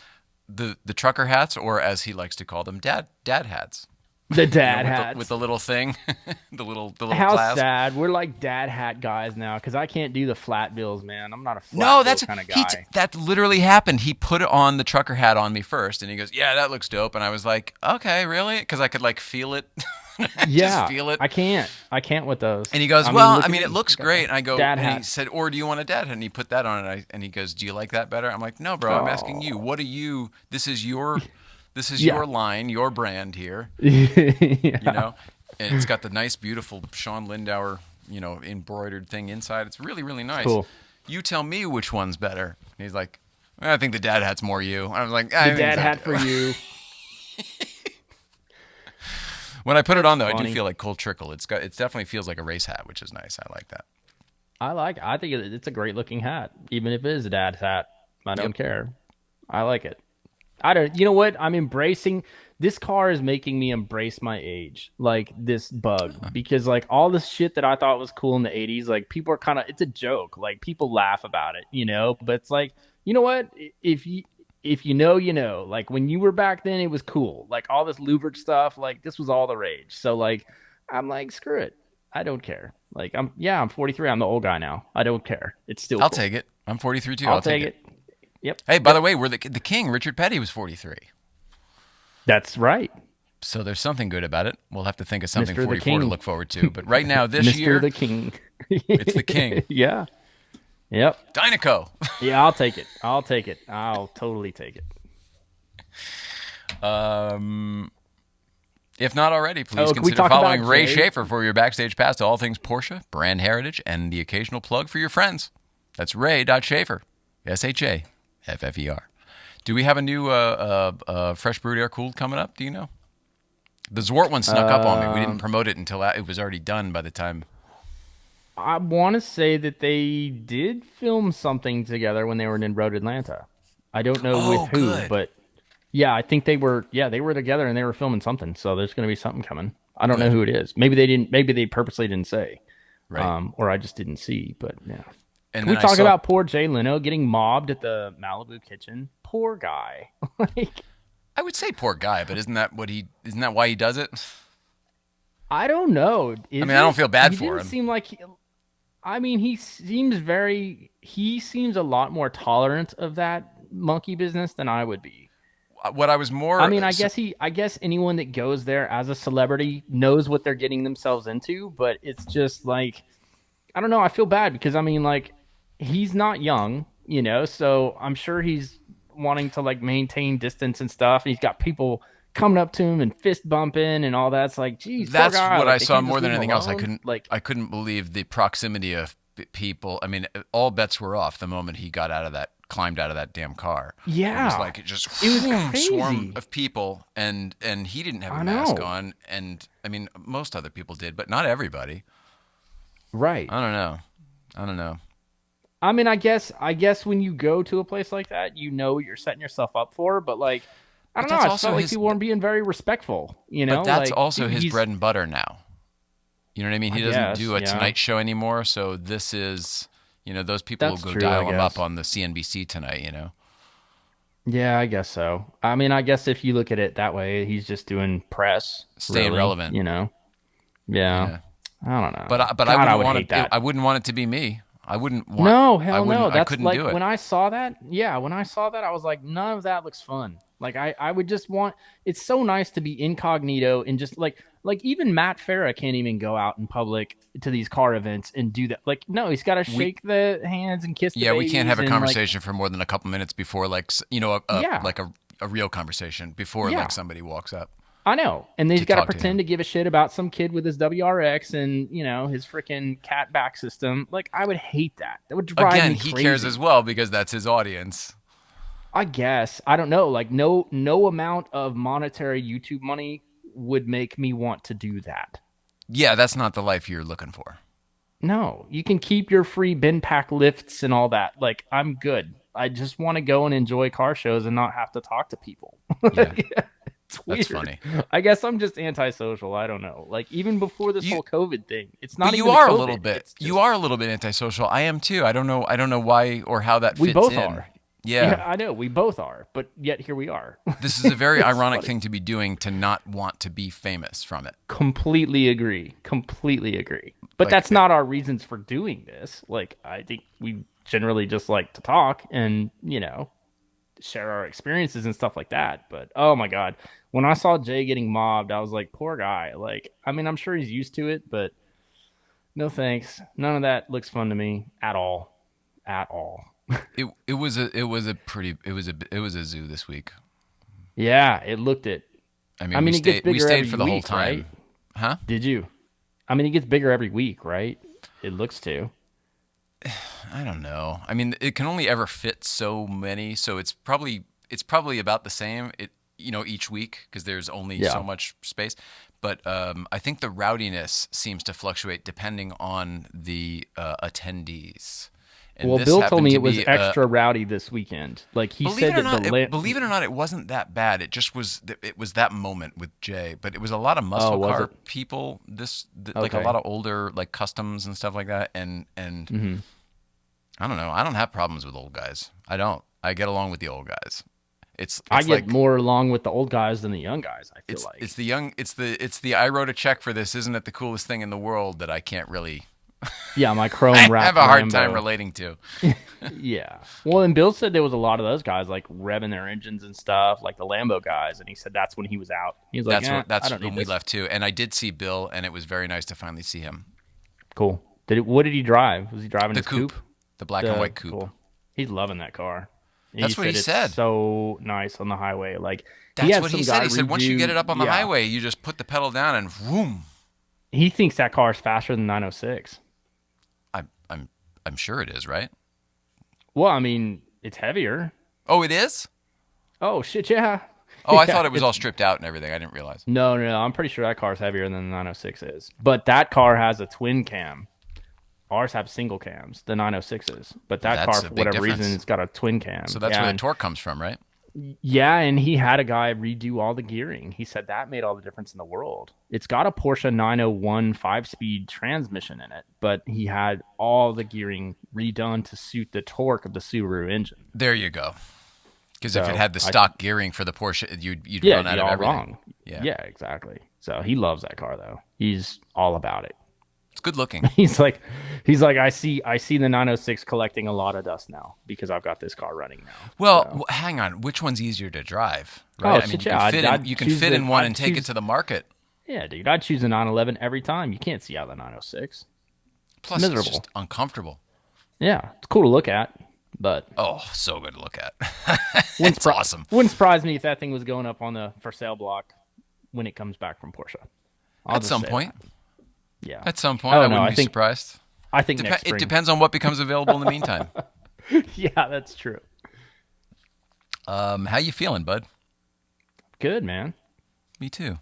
[SPEAKER 1] the trucker hats, or as he likes to call them, dad hats.
[SPEAKER 2] The
[SPEAKER 1] You know,
[SPEAKER 2] dad
[SPEAKER 1] with
[SPEAKER 2] hats.
[SPEAKER 1] the little thing, the little
[SPEAKER 2] How
[SPEAKER 1] clasp.
[SPEAKER 2] sad. We're like dad hat guys now because I can't do the flat bills, man. I'm not a
[SPEAKER 1] No,
[SPEAKER 2] flat bill kind of guy.
[SPEAKER 1] that literally happened. He put on the trucker hat on me first, and he goes, "Yeah, that looks dope." And I was like, "Okay, really?" Because I could like feel it, just
[SPEAKER 2] Yeah,
[SPEAKER 1] feel it.
[SPEAKER 2] I can't. I can't with those.
[SPEAKER 1] And he goes,
[SPEAKER 2] I mean,
[SPEAKER 1] "Well,
[SPEAKER 2] look
[SPEAKER 1] I
[SPEAKER 2] at
[SPEAKER 1] mean, it
[SPEAKER 2] me.
[SPEAKER 1] looks
[SPEAKER 2] I got the
[SPEAKER 1] great." And I go,
[SPEAKER 2] dad
[SPEAKER 1] and he
[SPEAKER 2] hat.
[SPEAKER 1] said, "Or do you want a dad hat?" And he put that on, and he goes, "Do you like that better?" I'm like, "No, bro. I'm asking you.
[SPEAKER 2] Oh,
[SPEAKER 1] What do you? This is
[SPEAKER 2] yeah.
[SPEAKER 1] your line, your brand here. You
[SPEAKER 2] Yeah.
[SPEAKER 1] know." And it's got the nice, beautiful Sean Lindauer, embroidered thing inside. It's really, really
[SPEAKER 2] It's
[SPEAKER 1] nice.
[SPEAKER 2] cool.
[SPEAKER 1] You tell me which one's better. And he's like, I think the dad hat's more you. I was like,
[SPEAKER 2] The
[SPEAKER 1] I think
[SPEAKER 2] dad
[SPEAKER 1] so
[SPEAKER 2] hat for
[SPEAKER 1] too.
[SPEAKER 2] you.
[SPEAKER 1] When I put it
[SPEAKER 2] That's
[SPEAKER 1] on though, I do
[SPEAKER 2] funny.
[SPEAKER 1] feel like Cole Trickle. It definitely feels like a race hat, which is nice. I like that.
[SPEAKER 2] I think it's a great looking hat, even if it is a dad's hat. I
[SPEAKER 1] Yep.
[SPEAKER 2] don't care. I like it. I don't. You know what? I'm embracing. This car is making me embrace my age, like this bug, because like all this shit that I thought was cool in the '80s, like people are kind of. It's a joke. Like people laugh about it, But it's like, you know what? If you know, you know. Like when you were back then, it was cool. Like all this louvered stuff, like this was all the rage. So like, I'm like, screw it. I don't care. Like I'm 43. I'm the old guy now. I don't care. It's still
[SPEAKER 1] I'll
[SPEAKER 2] cool.
[SPEAKER 1] take it. I'm 43 too.
[SPEAKER 2] I'll
[SPEAKER 1] I'll take
[SPEAKER 2] take
[SPEAKER 1] it.
[SPEAKER 2] it. Yep.
[SPEAKER 1] Hey, by the
[SPEAKER 2] Yep.
[SPEAKER 1] way, we're the king. Richard Petty was 43.
[SPEAKER 2] That's right.
[SPEAKER 1] So there's something good about it. We'll have to think of something
[SPEAKER 2] Mr. the
[SPEAKER 1] 44 to
[SPEAKER 2] King.
[SPEAKER 1] look forward to. But right now, this
[SPEAKER 2] Mr.
[SPEAKER 1] year,
[SPEAKER 2] the King.
[SPEAKER 1] it's the king.
[SPEAKER 2] Yeah. Yep.
[SPEAKER 1] Dynaco.
[SPEAKER 2] Yeah, I'll take it. I'll take it. I'll totally take it.
[SPEAKER 1] If not already, please
[SPEAKER 2] Oh, can we
[SPEAKER 1] consider
[SPEAKER 2] talk
[SPEAKER 1] following
[SPEAKER 2] about
[SPEAKER 1] Ray
[SPEAKER 2] Jay?
[SPEAKER 1] Schaefer for your backstage pass to all things Porsche, brand heritage, and the occasional plug for your friends. That's Ray.Schaefer. SHAFFER. Do we have a new Fresh Brewed Air Cooled coming up? Do you know? The Zwart one snuck up on me. We didn't promote it until it was already done by the time.
[SPEAKER 2] I want to say that they did film something together when they were in Road Atlanta. I don't know
[SPEAKER 1] Oh,
[SPEAKER 2] with who,
[SPEAKER 1] good.
[SPEAKER 2] but yeah, I think they were. Yeah, they were together and they were filming something. So there's going to be something coming. I don't know
[SPEAKER 1] Good.
[SPEAKER 2] who it is. Maybe they didn't. Maybe they purposely didn't say,
[SPEAKER 1] Right.
[SPEAKER 2] or I just didn't see. But yeah.
[SPEAKER 1] And
[SPEAKER 2] Can we
[SPEAKER 1] then I
[SPEAKER 2] talk
[SPEAKER 1] saw.
[SPEAKER 2] about poor Jay Leno getting mobbed at the Malibu kitchen? Poor guy. Like,
[SPEAKER 1] I would say poor guy, but isn't that why he does it?
[SPEAKER 2] I don't know.
[SPEAKER 1] I mean, I don't feel bad
[SPEAKER 2] he
[SPEAKER 1] for
[SPEAKER 2] didn't
[SPEAKER 1] him.
[SPEAKER 2] seem like. I mean, he seems very. He seems a lot more tolerant of that monkey business than I would be.
[SPEAKER 1] What I was more.
[SPEAKER 2] I mean, I guess anyone that goes there as a celebrity knows what they're getting themselves into, but it's just like, I don't know. I feel bad because I mean, like, he's not young, so I'm sure he's wanting to like maintain distance and stuff. And he's got people coming up to him and fist bumping and all that. It's like, geez, poor
[SPEAKER 1] That's
[SPEAKER 2] guy.
[SPEAKER 1] what
[SPEAKER 2] Like,
[SPEAKER 1] I
[SPEAKER 2] they
[SPEAKER 1] saw
[SPEAKER 2] can't
[SPEAKER 1] more
[SPEAKER 2] just
[SPEAKER 1] than
[SPEAKER 2] leave him
[SPEAKER 1] anything else.
[SPEAKER 2] alone. Like,
[SPEAKER 1] I couldn't believe the proximity of people. I mean, all bets were off the moment he climbed out of that damn car.
[SPEAKER 2] yeah,
[SPEAKER 1] It was like it just
[SPEAKER 2] it was crazy.
[SPEAKER 1] swarm of people, and he didn't have
[SPEAKER 2] I
[SPEAKER 1] a mask
[SPEAKER 2] know.
[SPEAKER 1] on, and I mean most other people did, but not everybody.
[SPEAKER 2] Right.
[SPEAKER 1] I don't know. I don't know.
[SPEAKER 2] I mean, I guess when you go to a place like that, you know what you're setting yourself up for. But like, I
[SPEAKER 1] But
[SPEAKER 2] don't know.
[SPEAKER 1] that's
[SPEAKER 2] I just
[SPEAKER 1] also
[SPEAKER 2] felt like
[SPEAKER 1] his.
[SPEAKER 2] people weren't being very respectful.
[SPEAKER 1] But that's
[SPEAKER 2] Like,
[SPEAKER 1] also
[SPEAKER 2] dude,
[SPEAKER 1] his
[SPEAKER 2] he's.
[SPEAKER 1] bread and butter now. You know what I mean?
[SPEAKER 2] I
[SPEAKER 1] He doesn't
[SPEAKER 2] guess,
[SPEAKER 1] do a
[SPEAKER 2] yeah.
[SPEAKER 1] Tonight Show anymore, so this is. Those people will
[SPEAKER 2] That's
[SPEAKER 1] go
[SPEAKER 2] true,
[SPEAKER 1] dial
[SPEAKER 2] I
[SPEAKER 1] him up
[SPEAKER 2] guess.
[SPEAKER 1] on the CNBC tonight.
[SPEAKER 2] Yeah, I guess so. I mean, I guess if you look at it that way, he's just doing press,
[SPEAKER 1] Staying
[SPEAKER 2] really.
[SPEAKER 1] relevant.
[SPEAKER 2] Yeah.
[SPEAKER 1] Yeah.
[SPEAKER 2] I don't know.
[SPEAKER 1] But I
[SPEAKER 2] God, I
[SPEAKER 1] wouldn't
[SPEAKER 2] would
[SPEAKER 1] want
[SPEAKER 2] hate
[SPEAKER 1] it.
[SPEAKER 2] that.
[SPEAKER 1] I wouldn't want it to be me. I wouldn't want.
[SPEAKER 2] No,
[SPEAKER 1] I
[SPEAKER 2] hell
[SPEAKER 1] wouldn't.
[SPEAKER 2] no.
[SPEAKER 1] I
[SPEAKER 2] That's
[SPEAKER 1] couldn't
[SPEAKER 2] like
[SPEAKER 1] do it.
[SPEAKER 2] when I saw that. Yeah, when I saw that, I was like, none of that looks fun. Like I would just want. It's so nice to be incognito and just like even Matt Farah can't even go out in public to these car events and do that. Like no, he's got to
[SPEAKER 1] We
[SPEAKER 2] shake the hands and kiss the
[SPEAKER 1] Yeah, we can't have
[SPEAKER 2] babies
[SPEAKER 1] a
[SPEAKER 2] and like
[SPEAKER 1] conversation for more than a couple minutes before, like
[SPEAKER 2] yeah,
[SPEAKER 1] like a real conversation before
[SPEAKER 2] yeah.
[SPEAKER 1] like somebody walks up
[SPEAKER 2] I know. And then
[SPEAKER 1] to
[SPEAKER 2] he's got to
[SPEAKER 1] talk to
[SPEAKER 2] pretend
[SPEAKER 1] him.
[SPEAKER 2] to give a shit about some kid with his WRX and his freaking cat back system. Like I would hate that. That would drive
[SPEAKER 1] Again,
[SPEAKER 2] me
[SPEAKER 1] he
[SPEAKER 2] crazy.
[SPEAKER 1] cares as well because that's his audience.
[SPEAKER 2] I guess. I don't know. Like no amount of monetary YouTube money would make me want to do that.
[SPEAKER 1] Yeah, that's not the life you're looking for.
[SPEAKER 2] No, you can keep your free bin pack lifts and all that. Like I'm good. I just want to go and enjoy car shows and not have to talk to people.
[SPEAKER 1] Yeah.
[SPEAKER 2] It's weird.
[SPEAKER 1] That's funny.
[SPEAKER 2] I guess I'm just antisocial. I don't know. Like even before this whole COVID thing, it's not
[SPEAKER 1] but
[SPEAKER 2] even
[SPEAKER 1] you are
[SPEAKER 2] COVID.
[SPEAKER 1] a little bit.
[SPEAKER 2] It's just,
[SPEAKER 1] you are a little bit antisocial. I am too. I don't know why or how that
[SPEAKER 2] we
[SPEAKER 1] fits
[SPEAKER 2] both
[SPEAKER 1] in.
[SPEAKER 2] are.
[SPEAKER 1] Yeah,
[SPEAKER 2] I know. We both are. But yet here we are.
[SPEAKER 1] This is a very ironic
[SPEAKER 2] funny.
[SPEAKER 1] thing to be doing, to not want to be famous from it.
[SPEAKER 2] Completely agree. But that's not our reasons for doing this. Like I think we generally just like to talk and, share our experiences and stuff like that. But oh my God, when I saw Jay getting mobbed, I was like, poor guy. Like, I mean, I'm sure he's used to it, but no thanks. None of that looks fun to me at all. At all.
[SPEAKER 1] It was a zoo this week.
[SPEAKER 2] Yeah, it looked it.
[SPEAKER 1] I mean, we stayed for the whole time.
[SPEAKER 2] Right?
[SPEAKER 1] Huh?
[SPEAKER 2] Did you? I mean, it gets bigger every week, right? It looks to.
[SPEAKER 1] I don't know. I mean, it can only ever fit so many, so it's probably about the same. Each week because there's only so much space. But I think the rowdiness seems to fluctuate depending on the attendees. And
[SPEAKER 2] well, Bill told me it was extra rowdy this weekend. Like he said
[SPEAKER 1] believe it or not, it wasn't that bad. It just was. It was that moment with Jay, but it was a lot of muscle car people. Like a lot of older like customs and stuff like that. And
[SPEAKER 2] mm-hmm.
[SPEAKER 1] I don't know. I don't have problems with old guys. I don't. I get along with the old guys.
[SPEAKER 2] I get more along with the old guys than the young guys. I feel like
[SPEAKER 1] it's the young. It's the I wrote a check for this. Isn't it the coolest thing in the world that I can't really.
[SPEAKER 2] Yeah, my chrome wrap.
[SPEAKER 1] I have a hard time relating to.
[SPEAKER 2] Yeah. Well, and Bill said there was a lot of those guys like revving their engines and stuff, like the Lambo guys, and he said that's when he was out. He was like,
[SPEAKER 1] that's when we left too. And I did see Bill, and it was very nice to finally see him.
[SPEAKER 2] Cool. What did he drive? Was he driving his coupe?
[SPEAKER 1] The black and white coupe.
[SPEAKER 2] Cool. He's loving that car.
[SPEAKER 1] That's what he said.
[SPEAKER 2] It's so nice on the highway. Like
[SPEAKER 1] that's what he said. He said once you get it up on the highway, you just put the pedal down and vroom.
[SPEAKER 2] He thinks that car is faster than 906.
[SPEAKER 1] I'm sure it is, right?
[SPEAKER 2] Well, I mean, it's heavier.
[SPEAKER 1] Oh, it is?
[SPEAKER 2] Oh, shit, yeah.
[SPEAKER 1] Oh, I thought it was all stripped out and everything. I didn't realize.
[SPEAKER 2] No. I'm pretty sure that car's heavier than the 906 is. But that car has a twin cam. Ours have single cams, the 906s. But that car, for whatever reason, it's got a twin cam.
[SPEAKER 1] So that's where the torque comes from, right?
[SPEAKER 2] Yeah, and he had a guy redo all the gearing. He said that made all the difference in the world. It's got a Porsche 901 5-speed transmission in it, but he had all the gearing redone to suit the torque of the Subaru engine.
[SPEAKER 1] There you go. Because if it had the stock gearing for the Porsche, you'd run out of everything. Wrong.
[SPEAKER 2] Yeah, exactly. So he loves that car, though. He's all about it.
[SPEAKER 1] It's good looking.
[SPEAKER 2] He's like, I see the 906 collecting a lot of dust now because I've got this car running now.
[SPEAKER 1] Well, hang on. Which one's easier to drive? Right? You can fit in one and take it to the market.
[SPEAKER 2] Yeah, dude. I'd choose a 911 every time. You can't see out the 906.
[SPEAKER 1] Plus, it's miserable. It's just uncomfortable.
[SPEAKER 2] Yeah, it's cool to look at, but
[SPEAKER 1] so good to look at. It's awesome.
[SPEAKER 2] Wouldn't surprise me if that thing was going up on the for sale block when it comes back from Porsche.
[SPEAKER 1] At some point.
[SPEAKER 2] Yeah.
[SPEAKER 1] At some point, I wouldn't be surprised.
[SPEAKER 2] I think next spring.
[SPEAKER 1] It depends on what becomes available in the meantime.
[SPEAKER 2] Yeah, that's true.
[SPEAKER 1] How you feeling, bud?
[SPEAKER 2] Good, man.
[SPEAKER 1] Me too.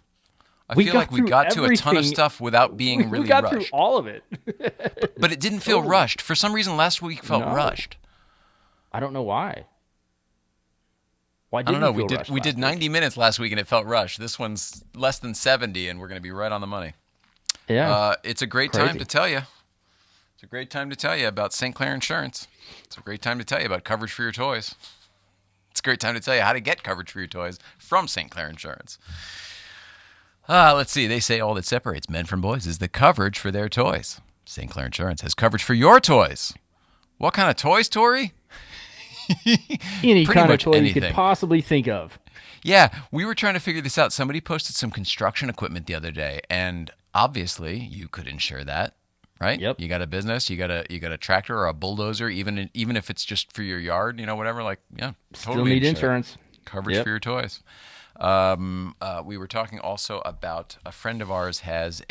[SPEAKER 1] I feel like we got to a ton of stuff without being really rushed.
[SPEAKER 2] We got through all of it.
[SPEAKER 1] But it didn't feel rushed. For some reason, last week felt rushed.
[SPEAKER 2] I don't know why.
[SPEAKER 1] I don't know. We did 90 minutes last week, and it felt rushed. This one's less than 70, and we're going to be right on the money.
[SPEAKER 2] Yeah.
[SPEAKER 1] It's a great time to tell you. It's a great time to tell you about St. Clair Insurance. It's a great time to tell you about coverage for your toys. It's a great time to tell you how to get coverage for your toys from St. Clair Insurance. Let's see. They say all that separates men from boys is the coverage for their toys. St. Clair Insurance has coverage for your toys. What kind of toys, Tori?
[SPEAKER 2] Any kind of toy you could possibly think of.
[SPEAKER 1] Yeah, we were trying to figure this out. Somebody posted some construction equipment the other day, and obviously you could insure that, right?
[SPEAKER 2] Yep.
[SPEAKER 1] You got a business, you got a tractor or a bulldozer, even if it's just for your yard, whatever. Like, yeah,
[SPEAKER 2] still
[SPEAKER 1] totally
[SPEAKER 2] need insurance.
[SPEAKER 1] Coverage for your toys. We were talking also about a friend of ours has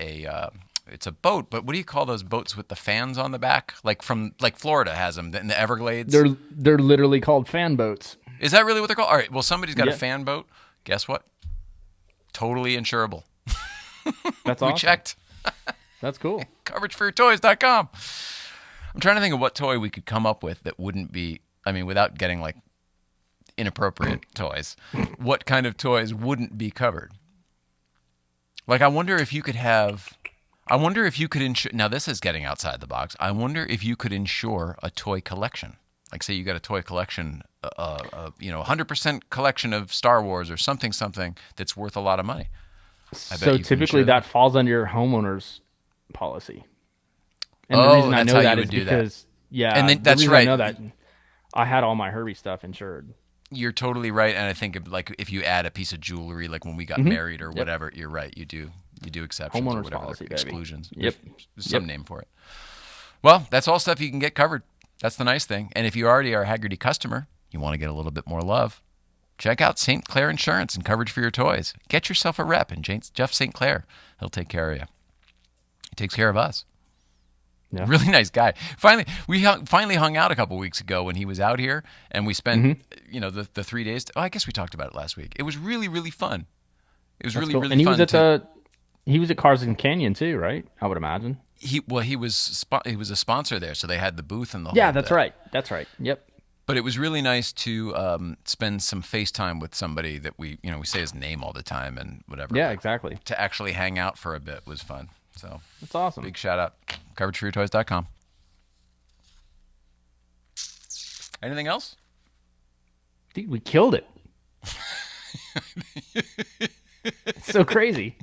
[SPEAKER 1] it's a boat, but what do you call those boats with the fans on the back? Like Florida has them in the Everglades.
[SPEAKER 2] They're literally called fan boats.
[SPEAKER 1] Is that really what they're called? All right. Well, somebody's got a fan boat. Guess what? Totally insurable.
[SPEAKER 2] That's awesome.
[SPEAKER 1] We checked.
[SPEAKER 2] That's cool.
[SPEAKER 1] CoverageForYourToys.com. I'm trying to think of what toy we could come up with that wouldn't be, without getting like inappropriate toys, what kind of toys wouldn't be covered? Like, I wonder if you could insure. Now, this is getting outside the box. I wonder if you could insure a toy collection. Like, say you got a toy collection, 100% collection of Star Wars or something that's worth a lot of money.
[SPEAKER 2] So typically that falls under your homeowner's policy. And the reason I know that is because, and then, that's right. I know that I had all my Herbie stuff insured.
[SPEAKER 1] You're totally right, and I think if you add a piece of jewelry, like when we got married or whatever, you're right. You do exceptions
[SPEAKER 2] homeowner's
[SPEAKER 1] or whatever,
[SPEAKER 2] policy,
[SPEAKER 1] exclusions.
[SPEAKER 2] Yep,
[SPEAKER 1] there's some name for it. Well, that's all stuff you can get covered. That's the nice thing. And if you already are a Haggerty customer, you want to get a little bit more love, check out St. Clair Insurance and coverage for your toys. Get yourself a rep, and Jeff St. Clair, he'll take care of you. He takes care of us. Yeah. Really nice guy. We finally hung out a couple weeks ago when he was out here, and we spent the 3 days. I guess we talked about it last week. It was really, really fun. It was really, really fun.
[SPEAKER 2] He was at Carson Canyon too, right? I would imagine.
[SPEAKER 1] He was a sponsor there, so they had the booth and the whole.
[SPEAKER 2] Yeah, that's right. That's right. Yep.
[SPEAKER 1] But it was really nice to spend some FaceTime with somebody that we say his name all the time and whatever.
[SPEAKER 2] Yeah, exactly.
[SPEAKER 1] To actually hang out for a bit was fun. So
[SPEAKER 2] that's awesome.
[SPEAKER 1] Big shout out. CoverageForYourToys.com. Anything else?
[SPEAKER 2] Dude, we killed it. It's so crazy.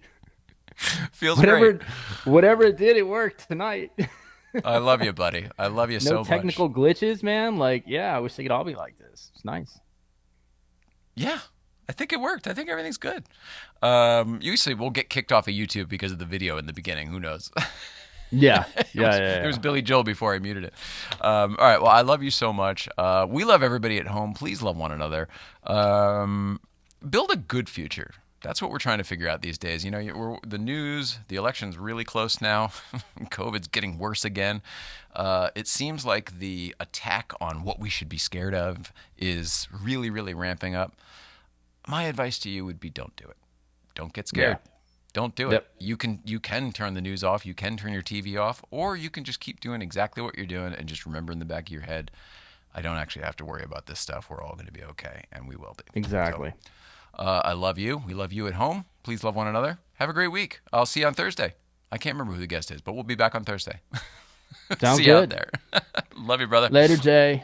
[SPEAKER 1] Feels great.
[SPEAKER 2] Whatever it did, it worked tonight.
[SPEAKER 1] I love you, buddy. I love you so much.
[SPEAKER 2] No technical glitches, man. Like, yeah, I wish they could all be like this. It's nice.
[SPEAKER 1] Yeah. I think it worked. I think everything's good. Usually we'll get kicked off of YouTube because of the video in the beginning. Who knows?
[SPEAKER 2] Yeah.
[SPEAKER 1] It was Billy Joel before I muted it. All right. Well, I love you so much. We love everybody at home. Please love one another. Build a good future. That's what we're trying to figure out these days. The news, the election's really close now. COVID's getting worse again. It seems like the attack on what we should be scared of is really, really ramping up. My advice to you would be don't do it. Don't get scared. Yeah. Don't do it. You can turn the news off. You can turn your TV off, or you can just keep doing exactly what you're doing and just remember in the back of your head, I don't actually have to worry about this stuff. We're all going to be okay, and we will be.
[SPEAKER 2] Exactly.
[SPEAKER 1] So, I love you. We love you at home. Please love one another. Have a great week. I'll see you on Thursday. I can't remember who the guest is, but we'll be back on Thursday.
[SPEAKER 2] Sounds
[SPEAKER 1] see
[SPEAKER 2] good.
[SPEAKER 1] You out there. Love you, brother.
[SPEAKER 2] Later, Jay.